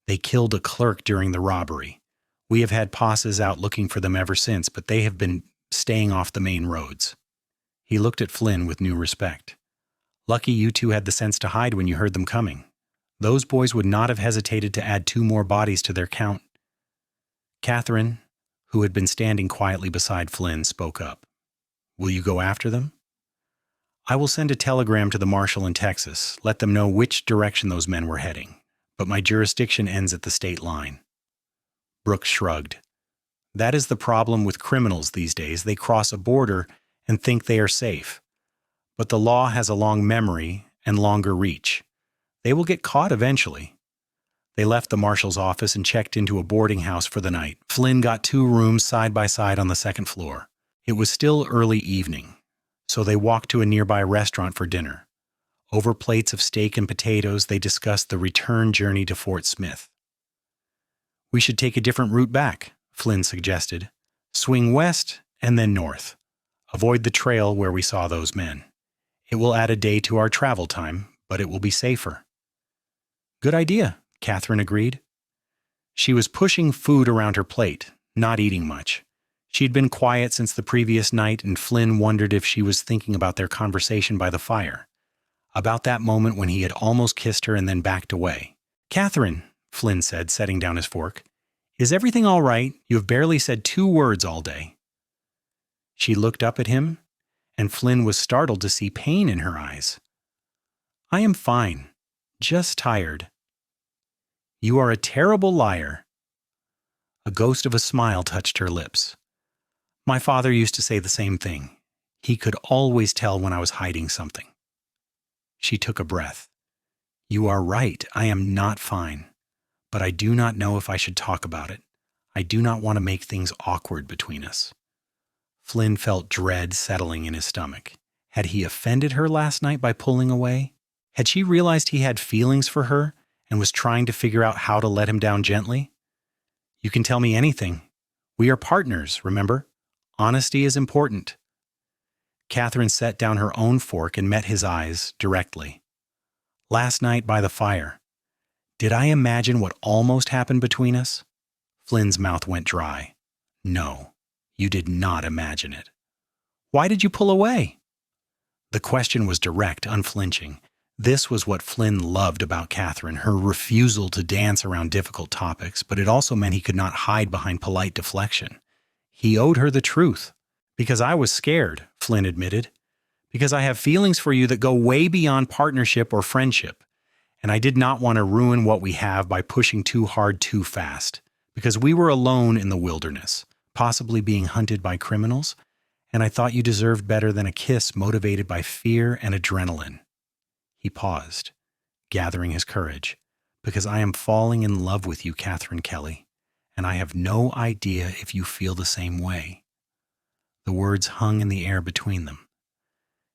"They killed a clerk during the robbery. We have had posses out looking for them ever since, but they have been staying off the main roads." He looked at Flynn with new respect. "Lucky you two had the sense to hide when you heard them coming. Those boys would not have hesitated to add 2 more bodies to their count." Catherine, who had been standing quietly beside Flynn, spoke up. "Will you go after them?" "I will send a telegram to the marshal in Texas, let them know which direction those men were heading, but my jurisdiction ends at the state line." Brooks shrugged. "That is the problem with criminals these days. They cross a border and think they are safe. But the law has a long memory and longer reach. They will get caught eventually." They left the marshal's office and checked into a boarding house for the night. Flynn got 2 rooms side by side on the second floor. It was still early evening, so they walked to a nearby restaurant for dinner. Over plates of steak and potatoes, they discussed the return journey to Fort Smith. "We should take a different route back," Flynn suggested. "Swing west and then north. Avoid the trail where we saw those men. It will add a day to our travel time, but it will be safer." "Good idea," Catherine agreed. She was pushing food around her plate, not eating much. She had been quiet since the previous night, and Flynn wondered if she was thinking about their conversation by the fire, about that moment when he had almost kissed her and then backed away. "Catherine," Flynn said, setting down his fork, "is everything all right? You have barely said 2 words all day." She looked up at him, and Flynn was startled to see pain in her eyes. "I am fine, just tired." "You are a terrible liar." A ghost of a smile touched her lips. "My father used to say the same thing. He could always tell when I was hiding something." She took a breath. "You are right, I am not fine. But I do not know if I should talk about it. I do not want to make things awkward between us." Flynn felt dread settling in his stomach. Had he offended her last night by pulling away? Had she realized he had feelings for her and was trying to figure out how to let him down gently? "You can tell me anything. We are partners, remember? Honesty is important." Catherine set down her own fork and met his eyes directly. "Last night by the fire, did I imagine what almost happened between us?" Flynn's mouth went dry. "No, you did not imagine it." "Why did you pull away?" The question was direct, unflinching. This was what Flynn loved about Catherine, her refusal to dance around difficult topics, but it also meant he could not hide behind polite deflection. He owed her the truth. "Because I was scared," Flynn admitted. "Because I have feelings for you that go way beyond partnership or friendship. And I did not want to ruin what we have by pushing too hard too fast. Because we were alone in the wilderness, possibly being hunted by criminals, and I thought you deserved better than a kiss motivated by fear and adrenaline." He paused, gathering his courage. "Because I am falling in love with you, Catherine Kelly, and I have no idea if you feel the same way." The words hung in the air between them.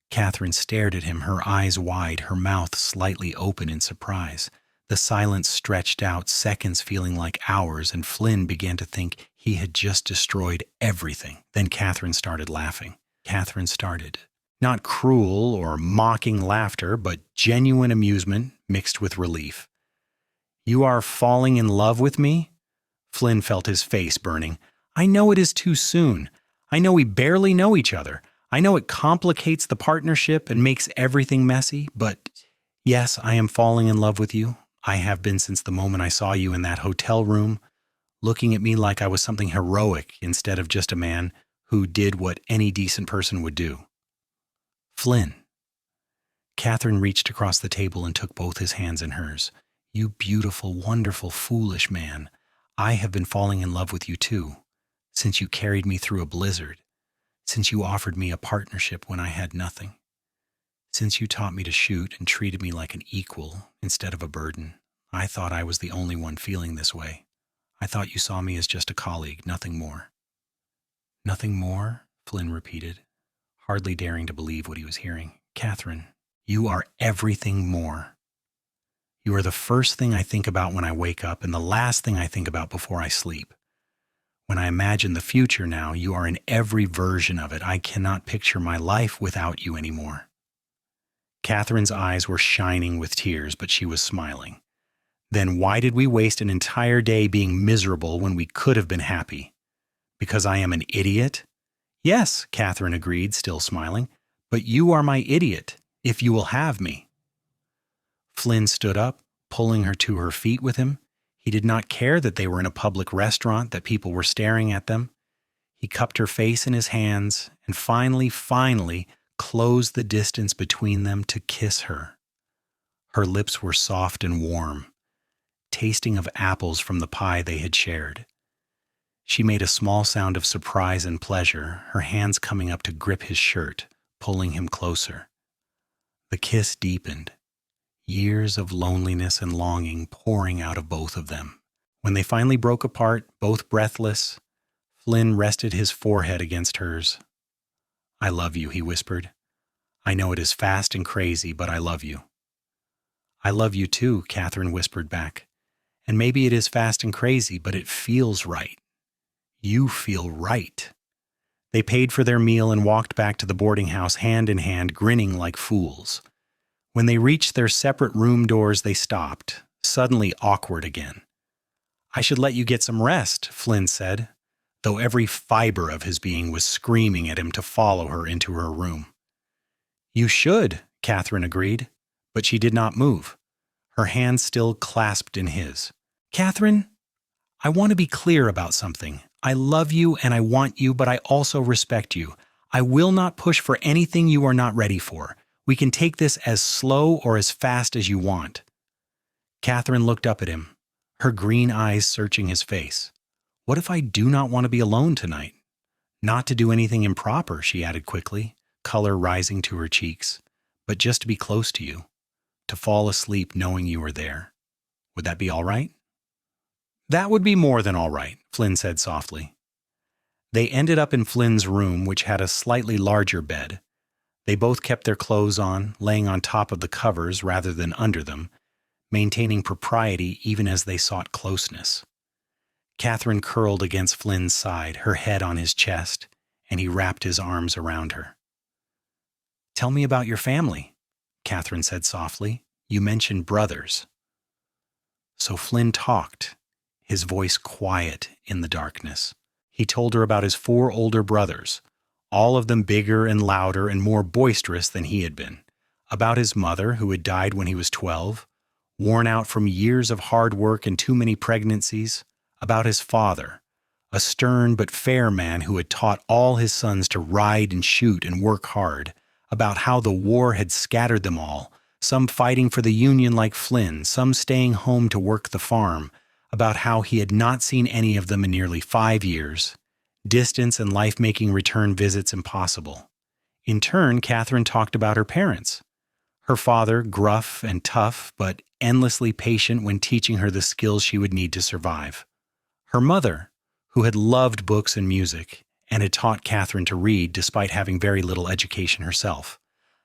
Catherine stared at him, her eyes wide, her mouth slightly open in surprise. The silence stretched out, seconds feeling like hours, and Flynn began to think he had just destroyed everything. Then Catherine started laughing. Catherine started. Not cruel or mocking laughter, but genuine amusement mixed with relief. "You are falling in love with me?" Flynn felt his face burning. "I know it is too soon. I know we barely know each other. I know it complicates the partnership and makes everything messy, but yes, I am falling in love with you. I have been since the moment I saw you in that hotel room, looking at me like I was something heroic instead of just a man who did what any decent person would do." "Flynn." Catherine reached across the table and took both his hands in hers. "You beautiful, wonderful, foolish man. I have been falling in love with you too, since you carried me through a blizzard, since you offered me a partnership when I had nothing, since you taught me to shoot and treated me like an equal instead of a burden. I thought I was the only one feeling this way. I thought you saw me as just a colleague, nothing more." "Nothing more?" Flynn repeated, hardly daring to believe what he was hearing. "Catherine, you are everything more. You are the first thing I think about when I wake up and the last thing I think about before I sleep. When I imagine the future now, you are in every version of it. I cannot picture my life without you anymore." Catherine's eyes were shining with tears, but she was smiling. "Then why did we waste an entire day being miserable when we could have been happy? Because I am an idiot?" "Yes," Catherine agreed, still smiling, "but you are my idiot, if you will have me." Flynn stood up, pulling her to her feet with him. He did not care that they were in a public restaurant, that people were staring at them. He cupped her face in his hands and finally closed the distance between them to kiss her. Her lips were soft and warm, tasting of apples from the pie they had shared. She made a small sound of surprise and pleasure, her hands coming up to grip his shirt, pulling him closer. The kiss deepened, years of loneliness and longing pouring out of both of them. When they finally broke apart, both breathless, Flynn rested his forehead against hers. "I love you," he whispered. "I know it is fast and crazy, but I love you." "I love you too," Catherine whispered back. "And maybe it is fast and crazy, but it feels right. You feel right." They paid for their meal and walked back to the boarding house hand in hand, grinning like fools. When they reached their separate room doors, they stopped, suddenly awkward again. "I should let you get some rest," Flynn said, though every fiber of his being was screaming at him to follow her into her room. "You should," Catherine agreed, but she did not move, her hands still clasped in his. "Catherine, I want to be clear about something. I love you and I want you, but I also respect you. I will not push for anything you are not ready for. We can take this as slow or as fast as you want." Catherine looked up at him, her green eyes searching his face. "What if I do not want to be alone tonight? Not to do anything improper," she added quickly, color rising to her cheeks, "but just to be close to you, to fall asleep knowing you are there. Would that be all right?" "That would be more than all right," Flynn said softly. They ended up in Flynn's room, which had a slightly larger bed. They both kept their clothes on, laying on top of the covers rather than under them, maintaining propriety even as they sought closeness. Catherine curled against Flynn's side, her head on his chest, and he wrapped his arms around her. "Tell me about your family," Catherine said softly. "You mentioned brothers." So Flynn talked, his voice quiet in the darkness. He told her about his 4 older brothers, all of them bigger and louder and more boisterous than he had been, about his mother, who had died when he was 12, worn out from years of hard work and too many pregnancies, about his father, a stern but fair man who had taught all his sons to ride and shoot and work hard, about how the war had scattered them all, some fighting for the Union like Flynn, some staying home to work the farm, about how he had not seen any of them in nearly 5 years, distance and life making return visits impossible. In turn, Catherine talked about her parents. Her father, gruff and tough, but endlessly patient when teaching her the skills she would need to survive. Her mother, who had loved books and music and had taught Catherine to read despite having very little education herself,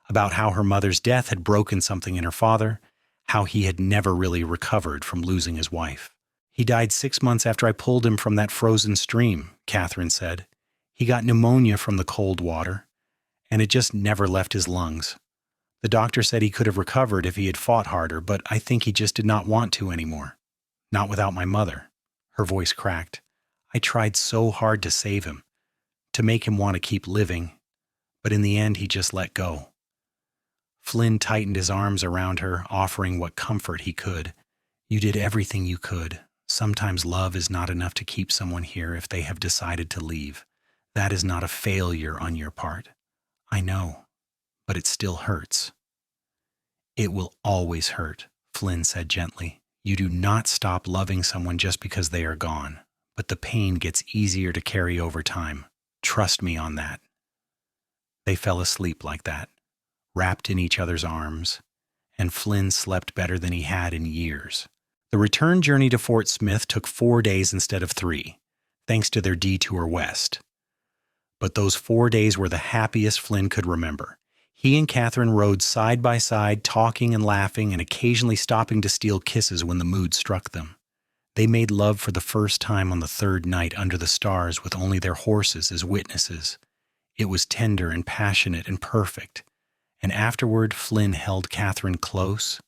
about how her mother's death had broken something in her father, how he had never really recovered from losing his wife. "He died 6 months after I pulled him from that frozen stream," Catherine said. "He got pneumonia from the cold water, and it just never left his lungs. The doctor said he could have recovered if he had fought harder, but I think he just did not want to anymore. Not without my mother." Her voice cracked. "I tried so hard to save him, to make him want to keep living, but in the end he just let go." Flynn tightened his arms around her, offering what comfort he could. "You did everything you could. Sometimes love is not enough to keep someone here if they have decided to leave. That is not a failure on your part. I know, but it still hurts." "It will always hurt," Flynn said gently. "You do not stop loving someone just because they are gone, but the pain gets easier to carry over time. Trust me on that." They fell asleep like that, wrapped in each other's arms, and Flynn slept better than he had in years. The return journey to Fort Smith took 4 days instead of 3, thanks to their detour west. But those 4 days were the happiest Flynn could remember. He and Catherine rode side by side, talking and laughing and occasionally stopping to steal kisses when the mood struck them. They made love for the first time on the 3rd night under the stars with only their horses as witnesses. It was tender and passionate and perfect. And afterward, Flynn held Catherine close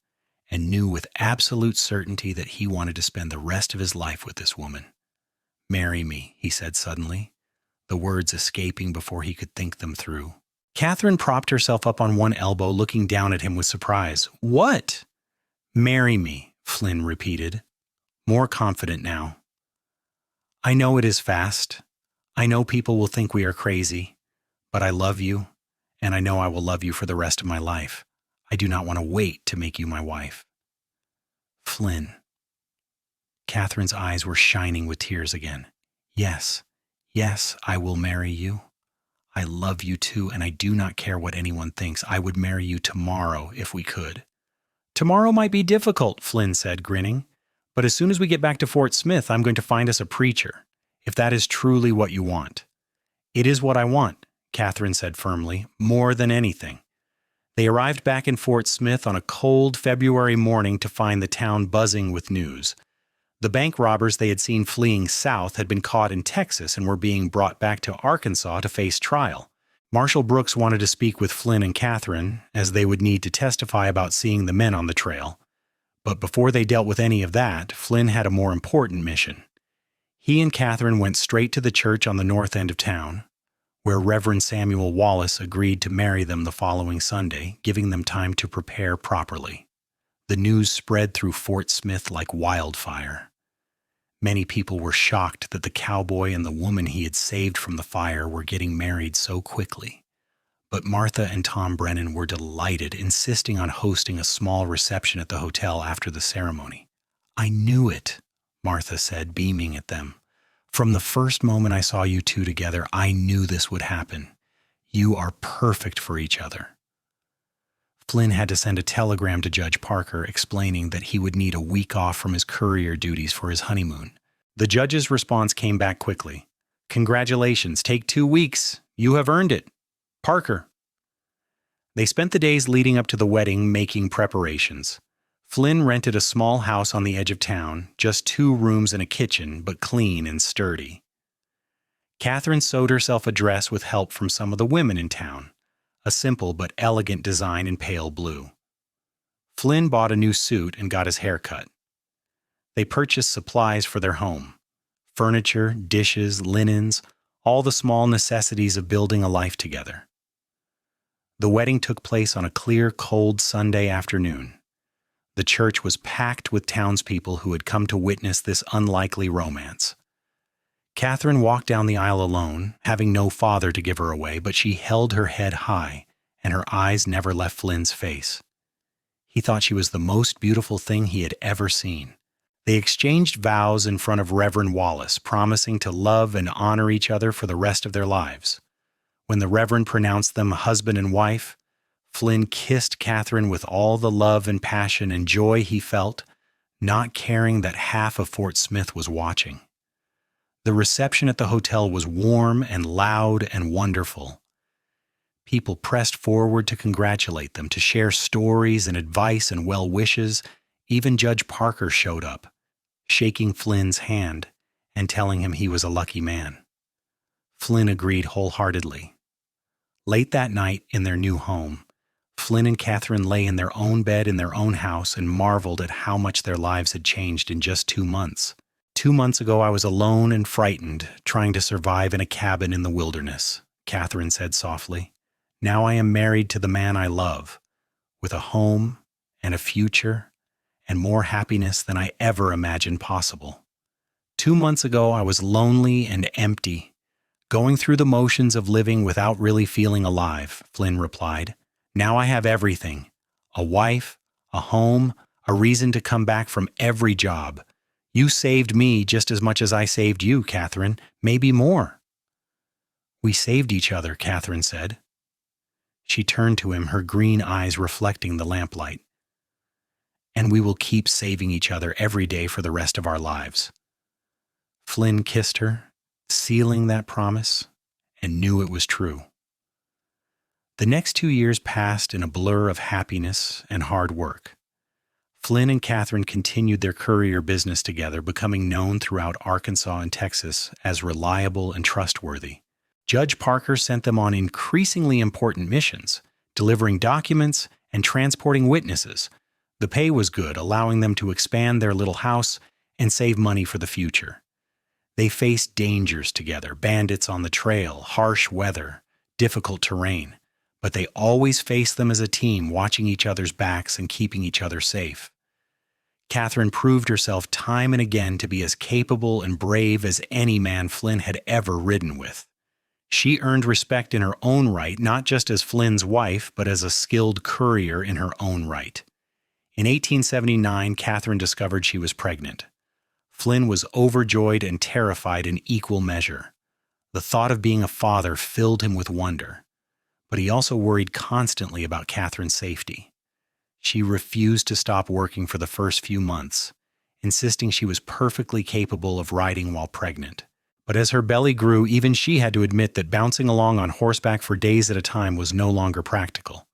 and knew with absolute certainty that he wanted to spend the rest of his life with this woman. "Marry me," he said suddenly, the words escaping before he could think them through. Catherine propped herself up on one elbow, looking down at him with surprise. "What?" "Marry me," Flynn repeated, more confident now. "I know it is fast. I know people will think we are crazy, but I love you, and I know I will love you for the rest of my life. I do not want to wait to make you my wife." "Flynn." Catherine's eyes were shining with tears again. "Yes, yes, I will marry you. I love you too, and I do not care what anyone thinks. I would marry you tomorrow if we could." "Tomorrow might be difficult," Flynn said, grinning. "But as soon as we get back to Fort Smith, I'm going to find us a preacher, if that is truly what you want." "It is what I want," Catherine said firmly, "more than anything." They arrived back in Fort Smith on a cold February morning to find the town buzzing with news. The bank robbers they had seen fleeing south had been caught in Texas and were being brought back to Arkansas to face trial. Marshal Brooks wanted to speak with Flynn and Catherine, as they would need to testify about seeing the men on the trail. But before they dealt with any of that, Flynn had a more important mission. He and Catherine went straight to the church on the north end of town, where Reverend Samuel Wallace agreed to marry them the following Sunday, giving them time to prepare properly. The news spread through Fort Smith like wildfire. Many people were shocked that the cowboy and the woman he had saved from the fire were getting married so quickly. But Martha and Tom Brennan were delighted, insisting on hosting a small reception at the hotel after the ceremony. "I knew it," Martha said, beaming at them. "From the first moment I saw you two together, I knew this would happen. You are perfect for each other." Flynn had to send a telegram to Judge Parker explaining that he would need a week off from his courier duties for his honeymoon. The judge's response came back quickly. "Congratulations, take 2 weeks. You have earned it. Parker." They spent the days leading up to the wedding making preparations. Flynn rented a small house on the edge of town, just 2 rooms and a kitchen, but clean and sturdy. Catherine sewed herself a dress with help from some of the women in town, a simple but elegant design in pale blue. Flynn bought a new suit and got his hair cut. They purchased supplies for their home: furniture, dishes, linens, all the small necessities of building a life together. The wedding took place on a clear, cold Sunday afternoon. The church was packed with townspeople who had come to witness this unlikely romance. Catherine walked down the aisle alone, having no father to give her away, but she held her head high, and her eyes never left Flynn's face. He thought she was the most beautiful thing he had ever seen. They exchanged vows in front of Reverend Wallace, promising to love and honor each other for the rest of their lives. When the Reverend pronounced them husband and wife, Flynn kissed Catherine with all the love and passion and joy he felt, not caring that half of Fort Smith was watching. The reception at the hotel was warm and loud and wonderful. People pressed forward to congratulate them, to share stories and advice and well wishes. Even Judge Parker showed up, shaking Flynn's hand and telling him he was a lucky man. Flynn agreed wholeheartedly. Late that night in their new home, Flynn and Catherine lay in their own bed in their own house and marveled at how much their lives had changed in just 2 months. 2 months ago, I was alone and frightened, trying to survive in a cabin in the wilderness, Catherine said softly. Now I am married to the man I love, with a home and a future and more happiness than I ever imagined possible. 2 months ago, I was lonely and empty, going through the motions of living without really feeling alive, Flynn replied. Now I have everything: a wife, a home, a reason to come back from every job. You saved me just as much as I saved you, Catherine, maybe more. We saved each other, Catherine said. She turned to him, her green eyes reflecting the lamplight. And we will keep saving each other every day for the rest of our lives. Flynn kissed her, sealing that promise, and knew it was true. The next 2 years passed in a blur of happiness and hard work. Flynn and Catherine continued their courier business together, becoming known throughout Arkansas and Texas as reliable and trustworthy. Judge Parker sent them on increasingly important missions, delivering documents and transporting witnesses. The pay was good, allowing them to expand their little house and save money for the future. They faced dangers together: bandits on the trail, harsh weather, difficult terrain. But they always faced them as a team, watching each other's backs and keeping each other safe. Catherine proved herself time and again to be as capable and brave as any man Flynn had ever ridden with. She earned respect in her own right, not just as Flynn's wife, but as a skilled courier in her own right. In 1879, Catherine discovered she was pregnant. Flynn was overjoyed and terrified in equal measure. The thought of being a father filled him with wonder. But he also worried constantly about Catherine's safety. She refused to stop working for the first few months, insisting she was perfectly capable of riding while pregnant. But as her belly grew, even she had to admit that bouncing along on horseback for days at a time was no longer practical.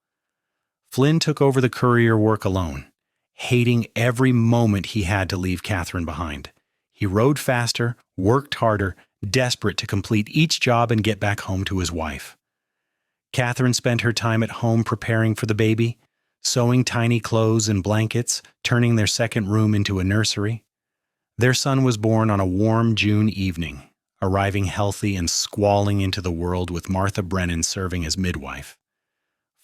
Flynn took over the courier work alone, hating every moment he had to leave Catherine behind. He rode faster, worked harder, desperate to complete each job and get back home to his wife. Catherine spent her time at home preparing for the baby, sewing tiny clothes and blankets, turning their second room into a nursery. Their son was born on a warm June evening, arriving healthy and squalling into the world with Martha Brennan serving as midwife.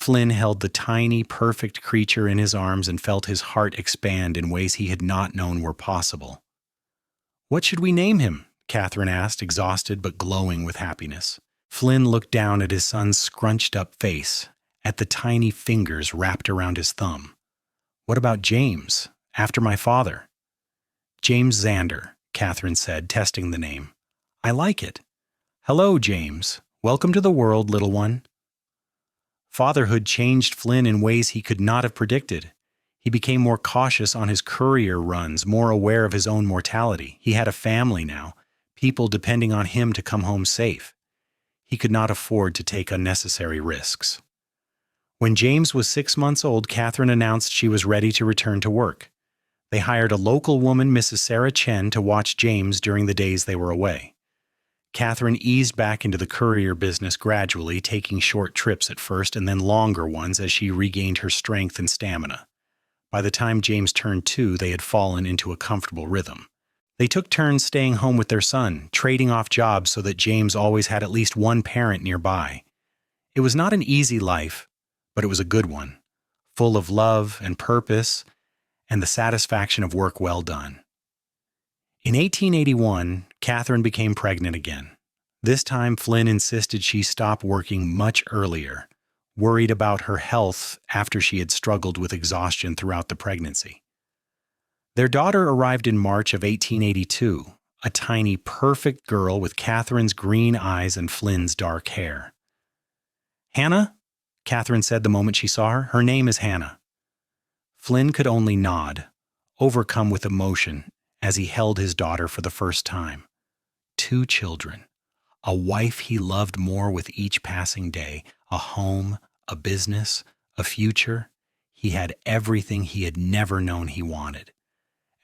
Flynn held the tiny, perfect creature in his arms and felt his heart expand in ways he had not known were possible. "What should we name him?" Catherine asked, exhausted but glowing with happiness. Flynn looked down at his son's scrunched-up face, at the tiny fingers wrapped around his thumb. "What about James, after my father?" "James Xander," Catherine said, testing the name. "I like it. Hello, James. Welcome to the world, little one." Fatherhood changed Flynn in ways he could not have predicted. He became more cautious on his courier runs, more aware of his own mortality. He had a family now, people depending on him to come home safe. He could not afford to take unnecessary risks. When James was 6 months old, Catherine announced she was ready to return to work. They hired a local woman, Mrs. Sarah Chen, to watch James during the days they were away. Catherine eased back into the courier business gradually, taking short trips at first and then longer ones as she regained her strength and stamina. By the time James turned 2, they had fallen into a comfortable rhythm. They took turns staying home with their son, trading off jobs so that James always had at least one parent nearby. It was not an easy life, but it was a good one, full of love and purpose and the satisfaction of work well done. In 1881, Catherine became pregnant again. This time, Flynn insisted she stop working much earlier, worried about her health after she had struggled with exhaustion throughout the pregnancy. Their daughter arrived in March of 1882, a tiny, perfect girl with Catherine's green eyes and Flynn's dark hair. "Hannah?" Catherine said the moment she saw her. "Her name is Hannah." Flynn could only nod, overcome with emotion as he held his daughter for the first time. 2 children, a wife he loved more with each passing day, a home, a business, a future. He had everything he had never known he wanted.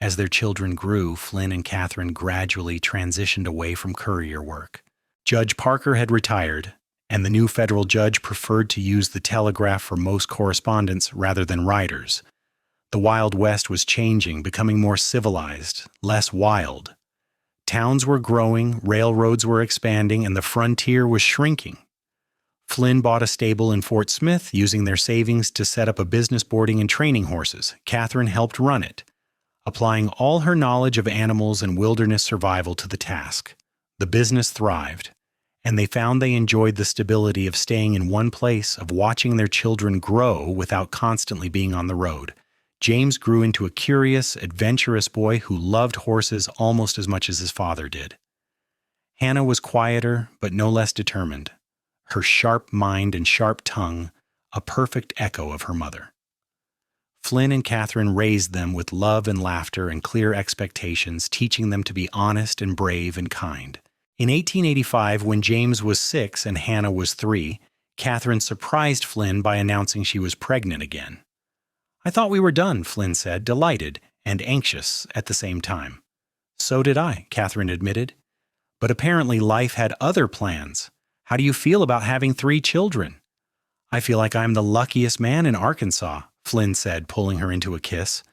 As their children grew, Flynn and Catherine gradually transitioned away from courier work. Judge Parker had retired, and the new federal judge preferred to use the telegraph for most correspondence rather than writers. The Wild West was changing, becoming more civilized, less wild. Towns were growing, railroads were expanding, and the frontier was shrinking. Flynn bought a stable in Fort Smith, using their savings to set up a business boarding and training horses. Catherine helped run it, applying all her knowledge of animals and wilderness survival to the task. The business thrived, and they found they enjoyed the stability of staying in one place, of watching their children grow without constantly being on the road. James grew into a curious, adventurous boy who loved horses almost as much as his father did. Hannah was quieter, but no less determined. Her sharp mind and sharp tongue, a perfect echo of her mother. Flynn and Catherine raised them with love and laughter and clear expectations, teaching them to be honest and brave and kind. In 1885, when James was 6 and Hannah was 3, Catherine surprised Flynn by announcing she was pregnant again. "I thought we were done," Flynn said, delighted and anxious at the same time. "So did I," Catherine admitted. "But apparently life had other plans. How do you feel about having 3 children?" "I feel like I'm the luckiest man in Arkansas," Flynn said, pulling her into a kiss.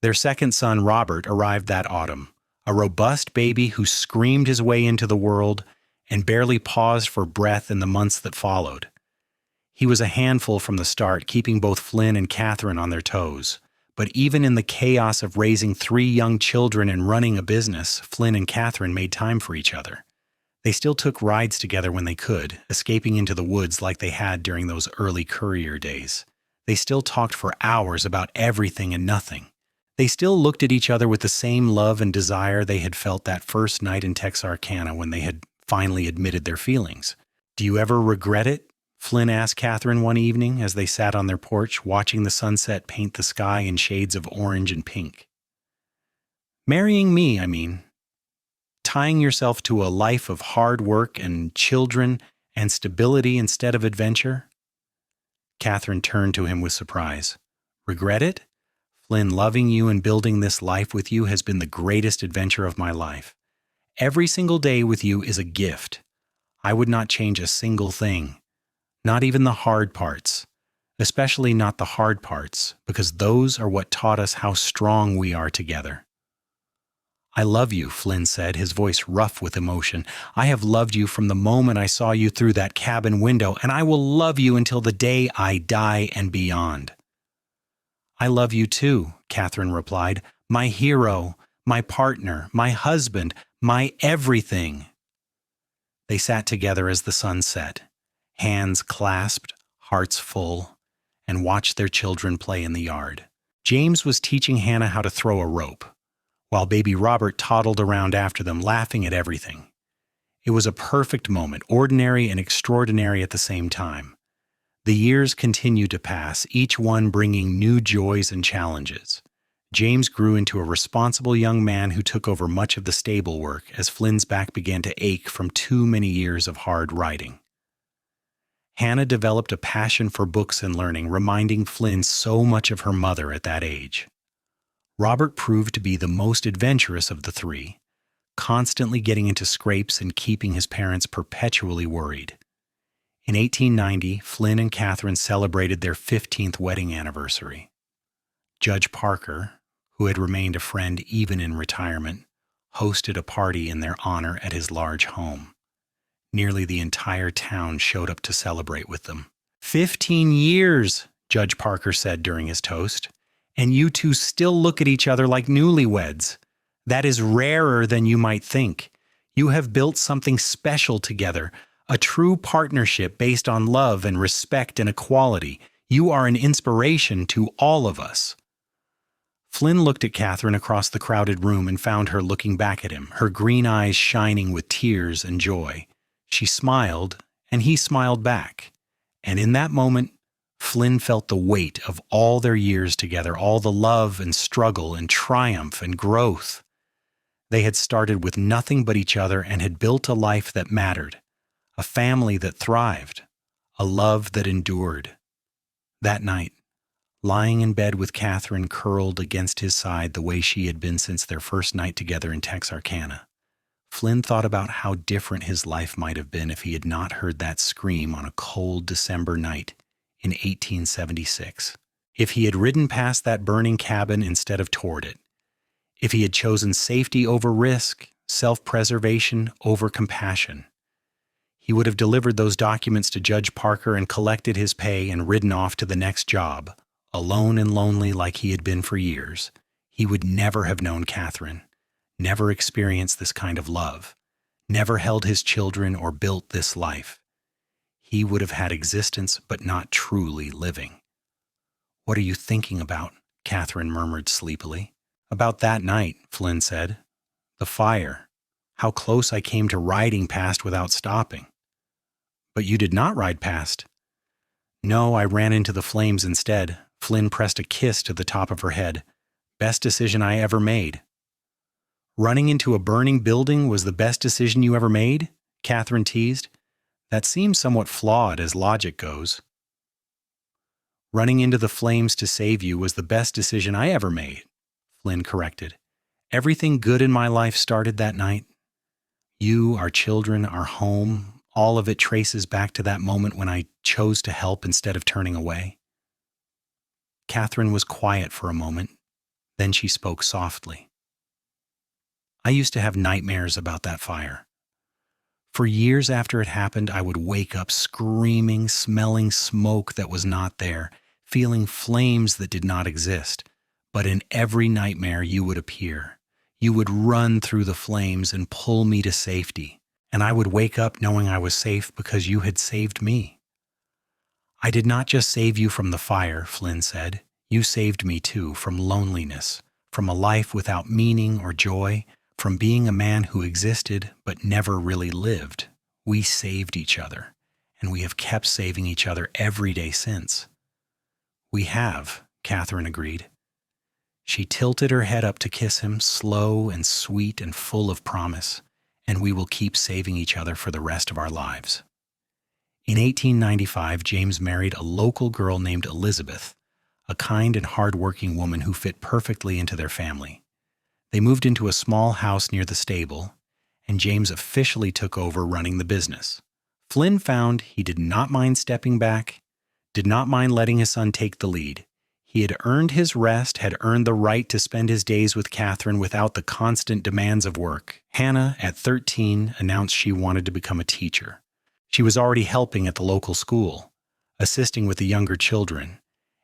Their second son, Robert, arrived that autumn, a robust baby who screamed his way into the world and barely paused for breath in the months that followed. He was a handful from the start, keeping both Flynn and Catherine on their toes. But even in the chaos of raising 3 young children and running a business, Flynn and Catherine made time for each other. They still took rides together when they could, escaping into the woods like they had during those early courier days. They still talked for hours about everything and nothing. They still looked at each other with the same love and desire they had felt that first night in Texarkana when they had finally admitted their feelings. "Do you ever regret it?" Flynn asked Catherine one evening as they sat on their porch watching the sunset paint the sky in shades of orange and pink. "Marrying me, I mean. Tying yourself to a life of hard work and children and stability instead of adventure?" Catherine turned to him with surprise. "Regret it? Flynn, loving you and building this life with you has been the greatest adventure of my life. Every single day with you is a gift. I would not change a single thing, not even the hard parts, especially not the hard parts, because those are what taught us how strong we are together." "I love you," Flynn said, his voice rough with emotion. "I have loved you from the moment I saw you through that cabin window, and I will love you until the day I die and beyond." "I love you too," Catherine replied. "My hero, my partner, my husband, my everything." They sat together as the sun set, hands clasped, hearts full, and watched their children play in the yard. James was teaching Hannah how to throw a rope, while baby Robert toddled around after them, laughing at everything. It was a perfect moment, ordinary and extraordinary at the same time. The years continued to pass, each one bringing new joys and challenges. James grew into a responsible young man who took over much of the stable work as Flynn's back began to ache from too many years of hard riding. Hannah developed a passion for books and learning, reminding Flynn so much of her mother at that age. Robert proved to be the most adventurous of the 3, constantly getting into scrapes and keeping his parents perpetually worried. In 1890, Flynn and Catherine celebrated their 15th wedding anniversary. Judge Parker, who had remained a friend even in retirement, hosted a party in their honor at his large home. Nearly the entire town showed up to celebrate with them. 15 years, Judge Parker said during his toast, and you two still look at each other like newlyweds. That is rarer than you might think. You have built something special together, a true partnership based on love and respect and equality. You are an inspiration to all of us." Flynn looked at Catherine across the crowded room and found her looking back at him, her green eyes shining with tears and joy. She smiled, and he smiled back. And in that moment, Flynn felt the weight of all their years together, all the love and struggle and triumph and growth. They had started with nothing but each other and had built a life that mattered, a family that thrived, a love that endured. That night, lying in bed with Catherine curled against his side the way she had been since their first night together in Texarkana, Flynn thought about how different his life might have been if he had not heard that scream on a cold December night in 1876. If he had ridden past that burning cabin instead of toward it. If he had chosen safety over risk, self-preservation over compassion. He would have delivered those documents to Judge Parker and collected his pay and ridden off to the next job, alone and lonely like he had been for years. He would never have known Catherine, never experienced this kind of love, never held his children or built this life. He would have had existence but not truly living. "What are you thinking about?" Catherine murmured sleepily. "About that night," Flynn said. "The fire. How close I came to riding past without stopping." "But you did not ride past." "No, I ran into the flames instead." Flynn pressed a kiss to the top of her head. "Best decision I ever made." "Running into a burning building was the best decision you ever made?" Catherine teased. "That seems somewhat flawed as logic goes." "Running into the flames to save you was the best decision I ever made," Flynn corrected. "Everything good in my life started that night. You, our children, our home, all of it traces back to that moment when I chose to help instead of turning away." Catherine was quiet for a moment. Then she spoke softly. "I used to have nightmares about that fire. For years after it happened, I would wake up screaming, smelling smoke that was not there, feeling flames that did not exist. But in every nightmare you would appear. You would run through the flames and pull me to safety, and I would wake up knowing I was safe because you had saved me." "I did not just save you from the fire," Flynn said. "You saved me too, from loneliness, from a life without meaning or joy, from being a man who existed but never really lived. We saved each other, and we have kept saving each other every day since." "We have," Catherine agreed. She tilted her head up to kiss him, slow and sweet and full of promise, "and we will keep saving each other for the rest of our lives." In 1895, James married a local girl named Elizabeth, a kind and hard-working woman who fit perfectly into their family. They moved into a small house near the stable, and James officially took over running the business. Flynn found he did not mind stepping back, did not mind letting his son take the lead. He had earned his rest, had earned the right to spend his days with Catherine without the constant demands of work. Hannah, at 13, announced she wanted to become a teacher. She was already helping at the local school, assisting with the younger children,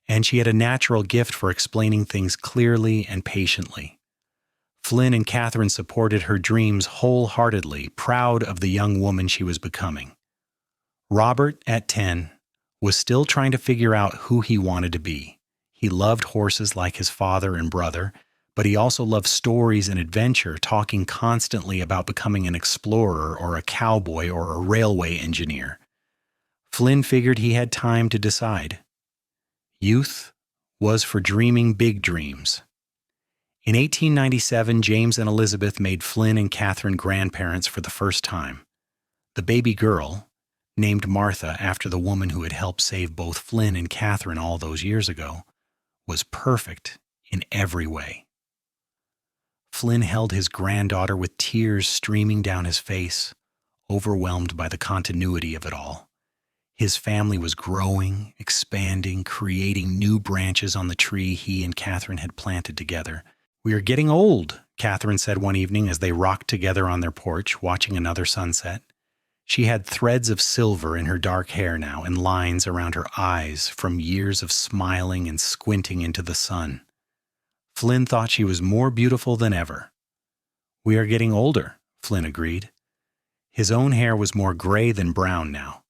and she had a natural gift for explaining things clearly and patiently. Flynn and Catherine supported her dreams wholeheartedly, proud of the young woman she was becoming. Robert, at 10, was still trying to figure out who he wanted to be. He loved horses like his father and brother, but he also loved stories and adventure, talking constantly about becoming an explorer or a cowboy or a railway engineer. Flynn figured he had time to decide. Youth was for dreaming big dreams. In 1897, James and Elizabeth made Flynn and Catherine grandparents for the first time. The baby girl, named Martha after the woman who had helped save both Flynn and Catherine all those years ago, was perfect in every way. Flynn held his granddaughter with tears streaming down his face, overwhelmed by the continuity of it all. His family was growing, expanding, creating new branches on the tree he and Catherine had planted together. "We are getting old," Catherine said one evening as they rocked together on their porch, watching another sunset. She had threads of silver in her dark hair now and lines around her eyes from years of smiling and squinting into the sun. Flynn thought she was more beautiful than ever. "We are getting older," Flynn agreed. His own hair was more gray than brown now,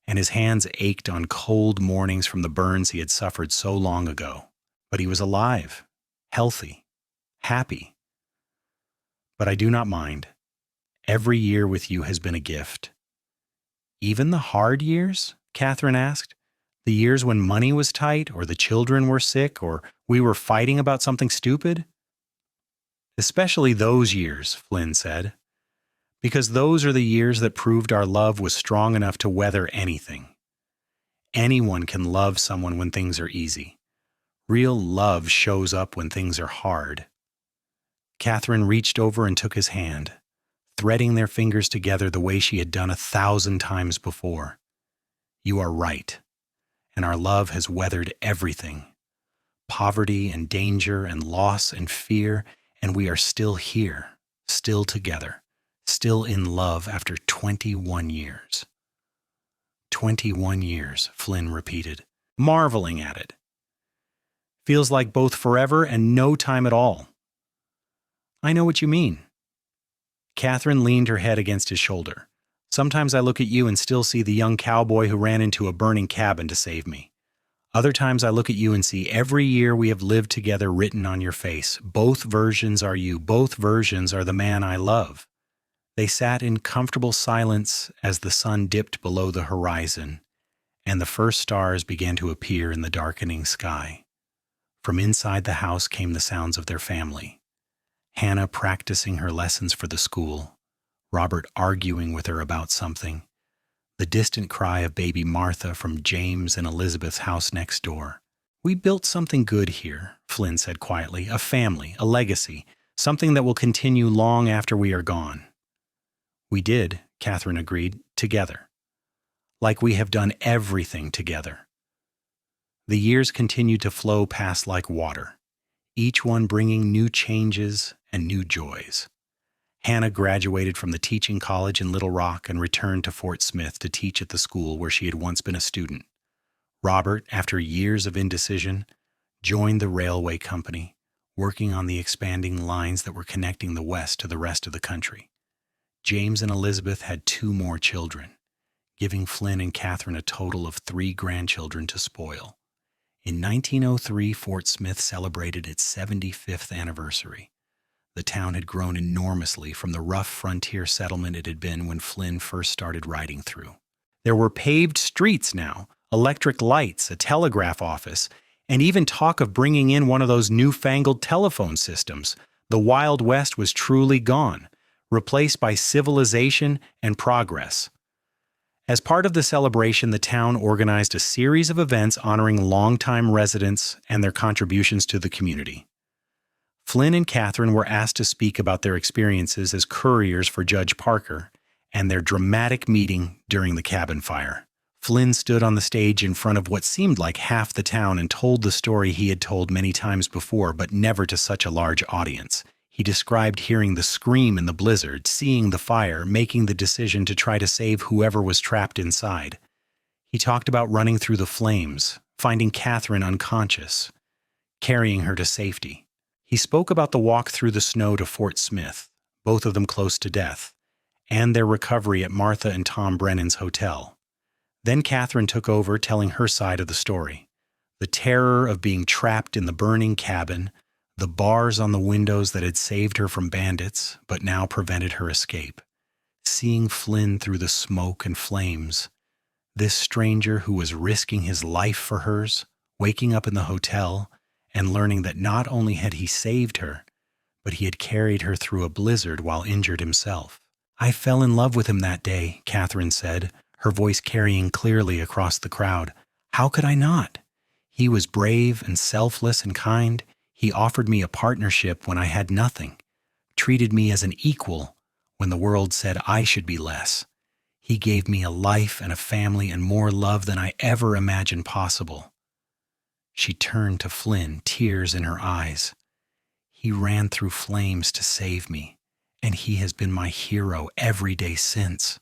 and his hands ached on cold mornings from the burns he had suffered so long ago. But he was alive, healthy, happy. "But I do not mind. Every year with you has been a gift." "Even the hard years?" Catherine asked. "The years when money was tight, or the children were sick, or we were fighting about something stupid?" Especially those years, Flynn said, because those are the years that proved our love was strong enough to weather anything. Anyone can love someone when things are easy. Real love shows up when things are hard. Catherine reached over and took his hand, threading their fingers together the way she had done 1,000 times before. You are right, and our love has weathered everything. Poverty and danger and loss and fear, and we are still here, still together, still in love after 21 years. 21 years, Flynn repeated, marveling at it. Feels like both forever and no time at all. I know what you mean. Catherine leaned her head against his shoulder. Sometimes I look at you and still see the young cowboy who ran into a burning cabin to save me. Other times I look at you and see every year we have lived together written on your face. Both versions are you. Both versions are the man I love. They sat in comfortable silence as the sun dipped below the horizon, and the first stars began to appear in the darkening sky. From inside the house came the sounds of their family. Hannah practicing her lessons for the school, Robert arguing with her about something, the distant cry of baby Martha from James and Elizabeth's house next door. We built something good here, Flynn said quietly, a family, a legacy, something that will continue long after we are gone. We did, Catherine agreed, together. Like we have done everything together. The years continued to flow past like water, each one bringing new changes and new joys. Hannah graduated from the teaching college in Little Rock and returned to Fort Smith to teach at the school where she had once been a student. Robert, after years of indecision, joined the railway company, working on the expanding lines that were connecting the West to the rest of the country. James and Elizabeth had 2 more children, giving Flynn and Catherine a total of 3 grandchildren to spoil. In 1903, Fort Smith celebrated its 75th anniversary. The town had grown enormously from the rough frontier settlement it had been when Flynn first started riding through. There were paved streets now, electric lights, a telegraph office, and even talk of bringing in one of those newfangled telephone systems. The Wild West was truly gone, replaced by civilization and progress. As part of the celebration, the town organized a series of events honoring longtime residents and their contributions to the community. Flynn and Catherine were asked to speak about their experiences as couriers for Judge Parker and their dramatic meeting during the cabin fire. Flynn stood on the stage in front of what seemed like half the town and told the story he had told many times before, but never to such a large audience. He described hearing the scream in the blizzard, seeing the fire, making the decision to try to save whoever was trapped inside. He talked about running through the flames, finding Catherine unconscious, carrying her to safety. He spoke about the walk through the snow to Fort Smith, both of them close to death, and their recovery at Martha and Tom Brennan's hotel. Then Catherine took over, telling her side of the story. The terror of being trapped in the burning cabin, the bars on the windows that had saved her from bandits, but now prevented her escape. Seeing Flynn through the smoke and flames, this stranger who was risking his life for hers, waking up in the hotel and learning that not only had he saved her, but he had carried her through a blizzard while injured himself. I fell in love with him that day, Catherine said, her voice carrying clearly across the crowd. How could I not? He was brave and selfless and kind. He offered me a partnership when I had nothing, treated me as an equal when the world said I should be less. He gave me a life and a family and more love than I ever imagined possible. She turned to Flynn, tears in her eyes. He ran through flames to save me, and he has been my hero every day since.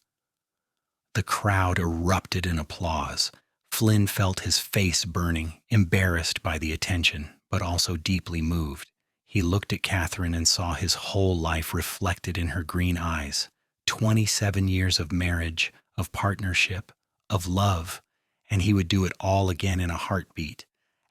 The crowd erupted in applause. Flynn felt his face burning, embarrassed by the attention, but also deeply moved. He looked at Catherine and saw his whole life reflected in her green eyes. 27 years of marriage, of partnership, of love, and he would do it all again in a heartbeat.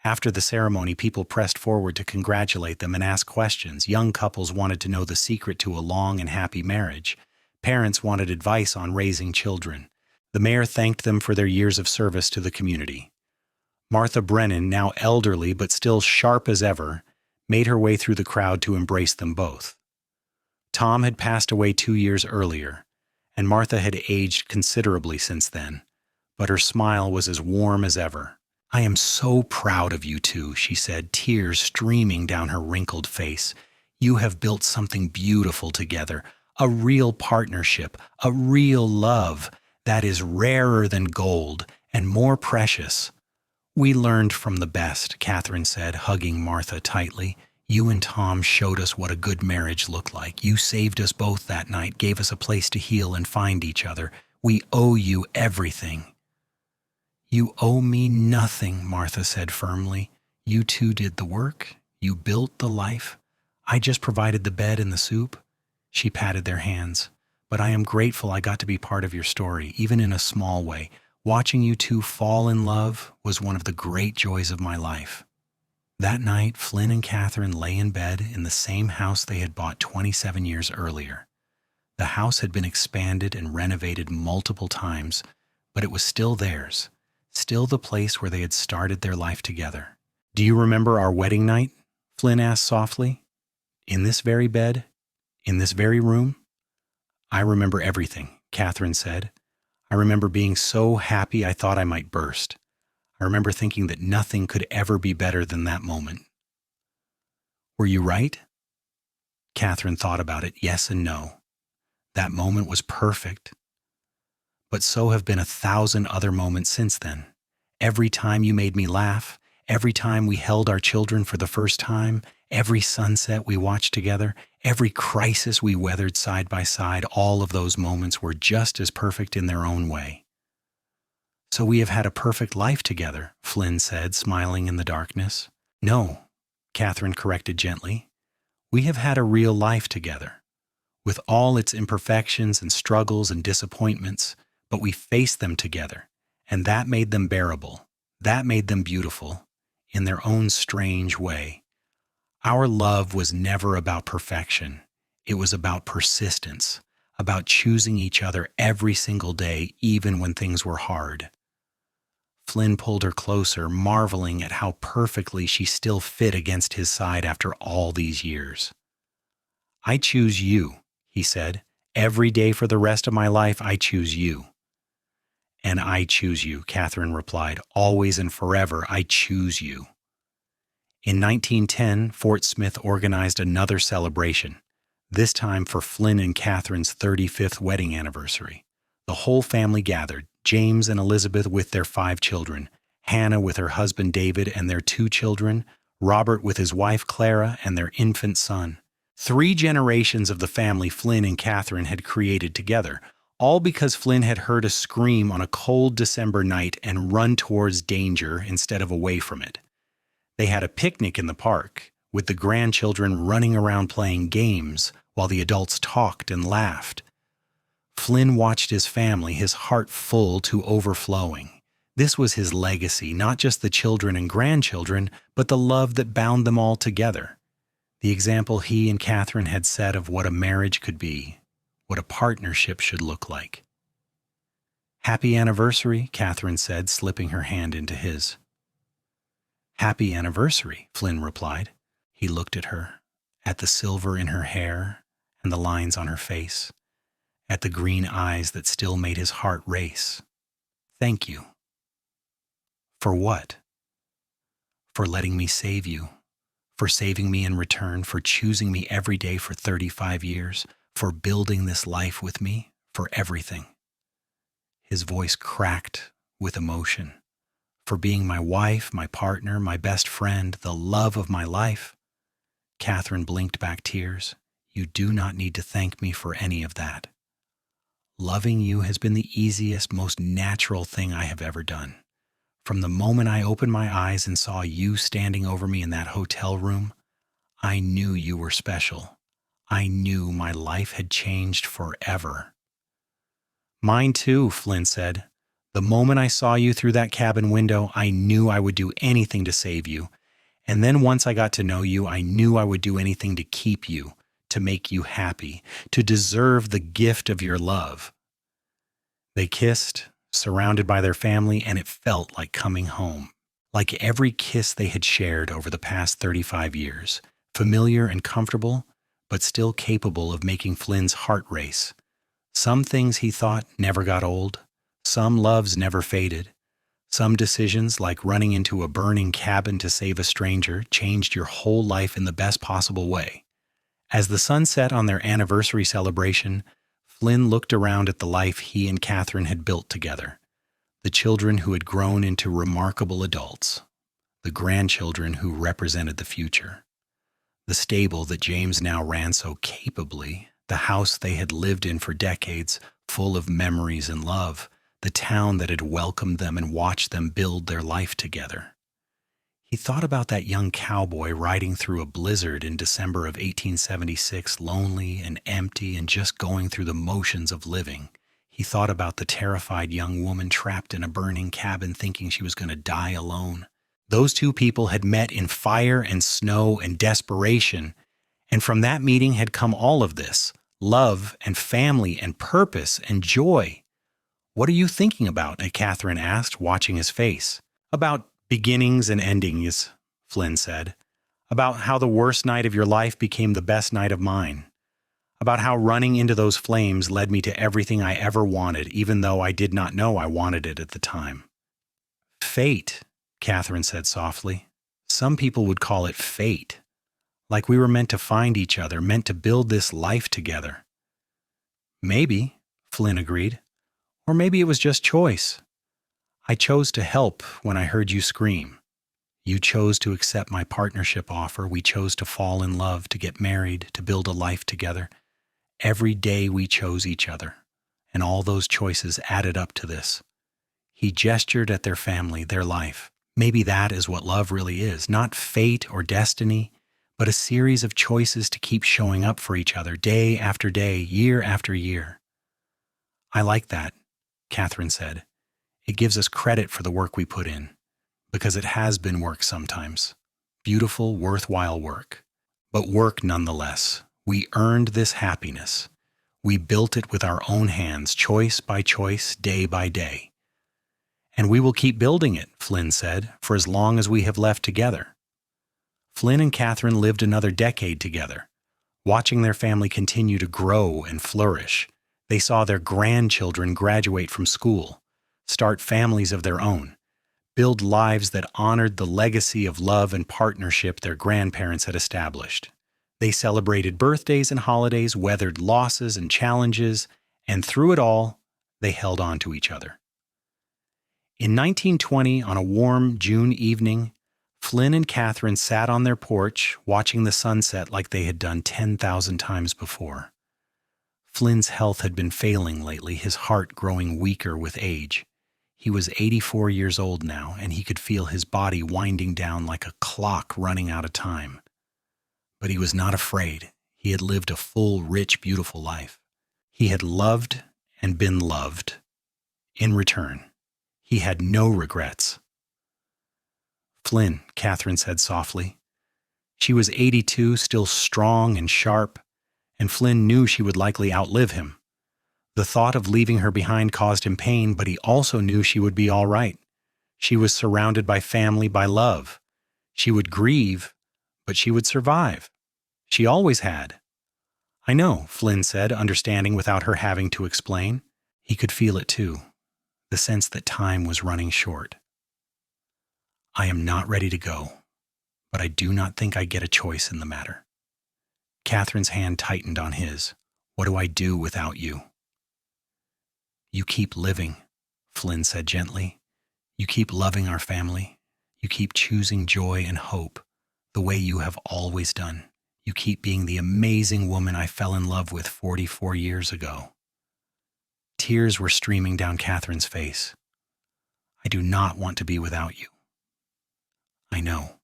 After the ceremony, people pressed forward to congratulate them and ask questions. Young couples wanted to know the secret to a long and happy marriage. Parents wanted advice on raising children. The mayor thanked them for their years of service to the community. Martha Brennan, now elderly but still sharp as ever, made her way through the crowd to embrace them both. Tom had passed away 2 years earlier, and Martha had aged considerably since then, but her smile was as warm as ever. "I am so proud of you two," she said, tears streaming down her wrinkled face. "You have built something beautiful together, a real partnership, a real love that is rarer than gold and more precious." "We learned from the best," Catherine said, hugging Martha tightly. "You and Tom showed us what a good marriage looked like. You saved us both that night, gave us a place to heal and find each other. We owe you everything." "You owe me nothing," Martha said firmly. "You two did the work. You built the life. I just provided the bed and the soup." She patted their hands. "But I am grateful I got to be part of your story, even in a small way. Watching you two fall in love was one of the great joys of my life." That night, Flynn and Catherine lay in bed in the same house they had bought 27 years earlier. The house had been expanded and renovated multiple times, but it was still theirs, still the place where they had started their life together. "Do you remember our wedding night?" Flynn asked softly. "In this very bed? In this very room?" "I remember everything," Catherine said. "I remember being so happy I thought I might burst. I remember thinking that nothing could ever be better than that moment." "Were you right?" Catherine thought about it, yes and no. That moment was perfect. But so have been 1,000 other moments since then. Every time you made me laugh, every time we held our children for the first time, every sunset we watched together, every crisis we weathered side by side, all of those moments were just as perfect in their own way. "So we have had a perfect life together," Flynn said, smiling in the darkness. "No," Catherine corrected gently. "We have had a real life together, with all its imperfections and struggles and disappointments, but we faced them together, and that made them bearable. That made them beautiful, in their own strange way. Our love was never about perfection. It was about persistence, about choosing each other every single day, even when things were hard." Flynn pulled her closer, marveling at how perfectly she still fit against his side after all these years. "I choose you," he said. "Every day for the rest of my life, I choose you." "And I choose you," Catherine replied. "Always and forever, I choose you." In 1910, Fort Smith organized another celebration, this time for Flynn and Catherine's 35th wedding anniversary. The whole family gathered, James and Elizabeth with their 5 children, Hannah with her husband David and their 2 children, Robert with his wife Clara and their infant son. 3 generations of the family Flynn and Catherine had created together, all because Flynn had heard a scream on a cold December night and run towards danger instead of away from it. They had a picnic in the park, with the grandchildren running around playing games while the adults talked and laughed. Flynn watched his family, his heart full to overflowing. This was his legacy, not just the children and grandchildren, but the love that bound them all together. The example he and Catherine had set of what a marriage could be, what a partnership should look like. "Happy anniversary," Catherine said, slipping her hand into his. "Happy anniversary," Flynn replied. He looked at her, at the silver in her hair and the lines on her face, at the green eyes that still made his heart race. "Thank you." "For what?" "For letting me save you, for saving me in return, for choosing me every day for 35 years, for building this life with me, for everything." His voice cracked with emotion. "For being my wife, my partner, my best friend, the love of my life." Catherine blinked back tears. "You do not need to thank me for any of that. Loving you has been the easiest, most natural thing I have ever done. From the moment I opened my eyes and saw you standing over me in that hotel room, I knew you were special. I knew my life had changed forever." "Mine too," Flynn said. "The moment I saw you through that cabin window, I knew I would do anything to save you. And then once I got to know you, I knew I would do anything to keep you, to make you happy, to deserve the gift of your love." They kissed, surrounded by their family, and it felt like coming home. Like every kiss they had shared over the past 35 years, familiar and comfortable, but still capable of making Flynn's heart race. Some things he thought never got old, some loves never faded. Some decisions, like running into a burning cabin to save a stranger, changed your whole life in the best possible way. As the sun set on their anniversary celebration, Flynn looked around at the life he and Catherine had built together. The children who had grown into remarkable adults. The grandchildren who represented the future. The stable that James now ran so capably. The house they had lived in for decades, full of memories and love. The town that had welcomed them and watched them build their life together. He thought about that young cowboy riding through a blizzard in December of 1876, lonely and empty and just going through the motions of living. He thought about the terrified young woman trapped in a burning cabin thinking she was going to die alone. Those two people had met in fire and snow and desperation, and from that meeting had come all of this, love and family and purpose and joy. "What are you thinking about?" Catherine asked, watching his face. "About beginnings and endings," Flynn said. "About how the worst night of your life became the best night of mine. About how running into those flames led me to everything I ever wanted, even though I did not know I wanted it at the time." "Fate," Catherine said softly. "Some people would call it fate. Like we were meant to find each other, meant to build this life together." "Maybe," Flynn agreed. "Or maybe it was just choice. I chose to help when I heard you scream. You chose to accept my partnership offer. We chose to fall in love, to get married, to build a life together. Every day we chose each other, and all those choices added up to this." He gestured at their family, their life. Maybe that is what love really is, not fate or destiny, but a series of choices to keep showing up for each other day after day, year after year. "I like that," Catherine said. "It gives us credit for the work we put in, because it has been work sometimes. Beautiful, worthwhile work. But work nonetheless. We earned this happiness. We built it with our own hands, choice by choice, day by day. And we will keep building it," Flynn said, "for as long as we have left together." Flynn and Catherine lived another decade together, watching their family continue to grow and flourish. They saw their grandchildren graduate from school, start families of their own, build lives that honored the legacy of love and partnership their grandparents had established. They celebrated birthdays and holidays, weathered losses and challenges, and through it all, they held on to each other. In 1920, on a warm June evening, Flynn and Catherine sat on their porch, watching the sunset like they had done 10,000 times before. Flynn's health had been failing lately, his heart growing weaker with age. He was 84 years old now, and he could feel his body winding down like a clock running out of time. But he was not afraid. He had lived a full, rich, beautiful life. He had loved and been loved. In return, he had no regrets. "Flynn," Catherine said softly. She was 82, still strong and sharp, and Flynn knew she would likely outlive him. The thought of leaving her behind caused him pain, but he also knew she would be all right. She was surrounded by family, by love. She would grieve, but she would survive. She always had. "I know," Flynn said, understanding without her having to explain. He could feel it too, the sense that time was running short. "I am not ready to go, but I do not think I get a choice in the matter." Catherine's hand tightened on his. "What do I do without you?" "You keep living," Flynn said gently. "You keep loving our family. You keep choosing joy and hope, the way you have always done. You keep being the amazing woman I fell in love with 44 years ago." Tears were streaming down Catherine's face. "I do not want to be without you." "I know,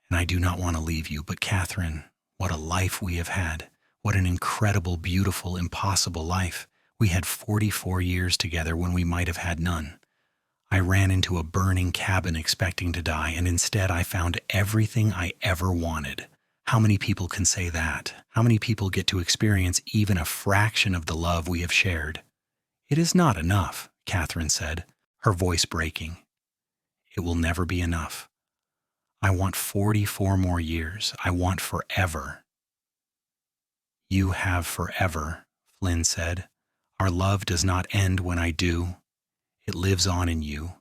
and I do not want to leave you, but Catherine, what a life we have had. What an incredible, beautiful, impossible life. We had 44 years together when we might have had none. I ran into a burning cabin expecting to die, and instead I found everything I ever wanted. How many people can say that? How many people get to experience even a fraction of the love we have shared?" "It is not enough," Catherine said, her voice breaking. "It will never be enough. I want 44 more years. I want forever. You have forever, Flynn said. Our love does not end when I do. It lives on in you,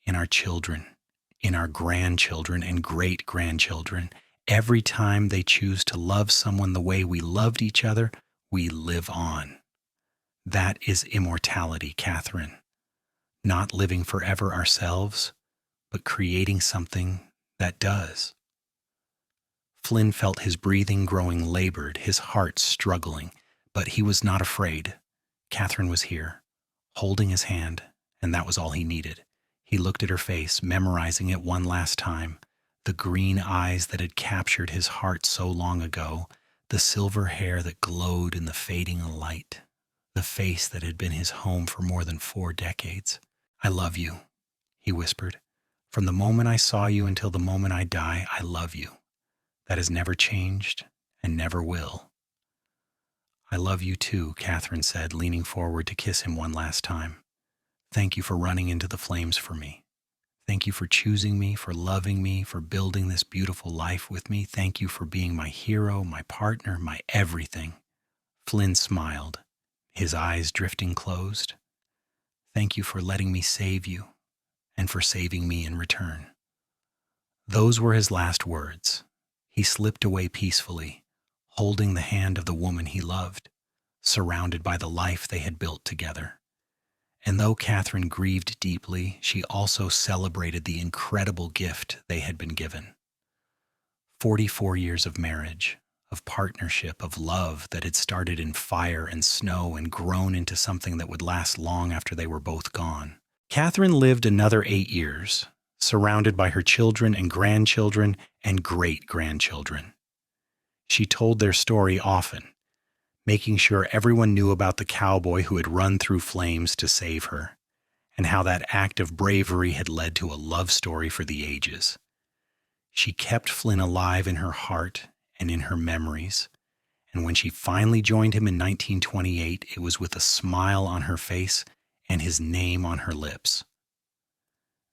in our children, in our grandchildren and great-grandchildren. Every time they choose to love someone the way we loved each other, we live on. That is immortality, Catherine. Not living forever ourselves, but creating something that does. Flynn felt his breathing growing labored, his heart struggling, but he was not afraid. Catherine was here, holding his hand, and that was all he needed. He looked at her face, memorizing it one last time, the green eyes that had captured his heart so long ago, the silver hair that glowed in the fading light, the face that had been his home for more than 4 decades. I love you, he whispered. From the moment I saw you until the moment I die, I love you. That has never changed and never will. I love you too, Catherine said, leaning forward to kiss him one last time. Thank you for running into the flames for me. Thank you for choosing me, for loving me, for building this beautiful life with me. Thank you for being my hero, my partner, my everything. Flynn smiled, his eyes drifting closed. Thank you for letting me save you and for saving me in return. Those were his last words. He slipped away peacefully, holding the hand of the woman he loved, surrounded by the life they had built together. And though Catherine grieved deeply, she also celebrated the incredible gift they had been given. 44 years of marriage, of partnership, of love that had started in fire and snow and grown into something that would last long after they were both gone. Catherine lived another 8 years, surrounded by her children and grandchildren and great-grandchildren. She told their story often, making sure everyone knew about the cowboy who had run through flames to save her, and how that act of bravery had led to a love story for the ages. She kept Flynn alive in her heart and in her memories, and when she finally joined him in 1928, it was with a smile on her face and his name on her lips.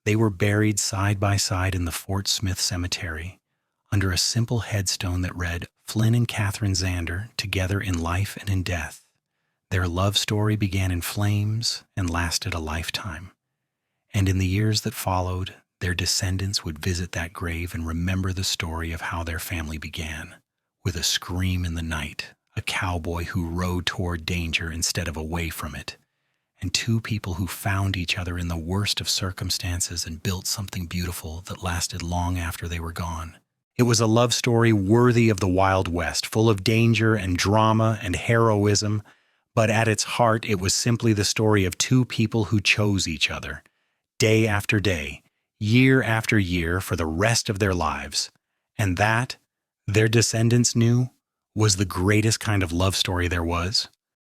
They were buried side by side in the Fort Smith Cemetery, under a simple headstone that read, Flynn and Catherine Xander, together in life and in death. Their love story began in flames and lasted a lifetime. And in the years that followed, their descendants would visit that grave and remember the story of how their family began, with a scream in the night, a cowboy who rode toward danger instead of away from it, and 2 people who found each other in the worst of circumstances and built something beautiful that lasted long after they were gone. It was a love story worthy of the Wild West, full of danger and drama and heroism, but at its heart it was simply the story of 2 people who chose each other, day after day, year after year for the rest of their lives, and that, their descendants knew, was the greatest kind of love story there was.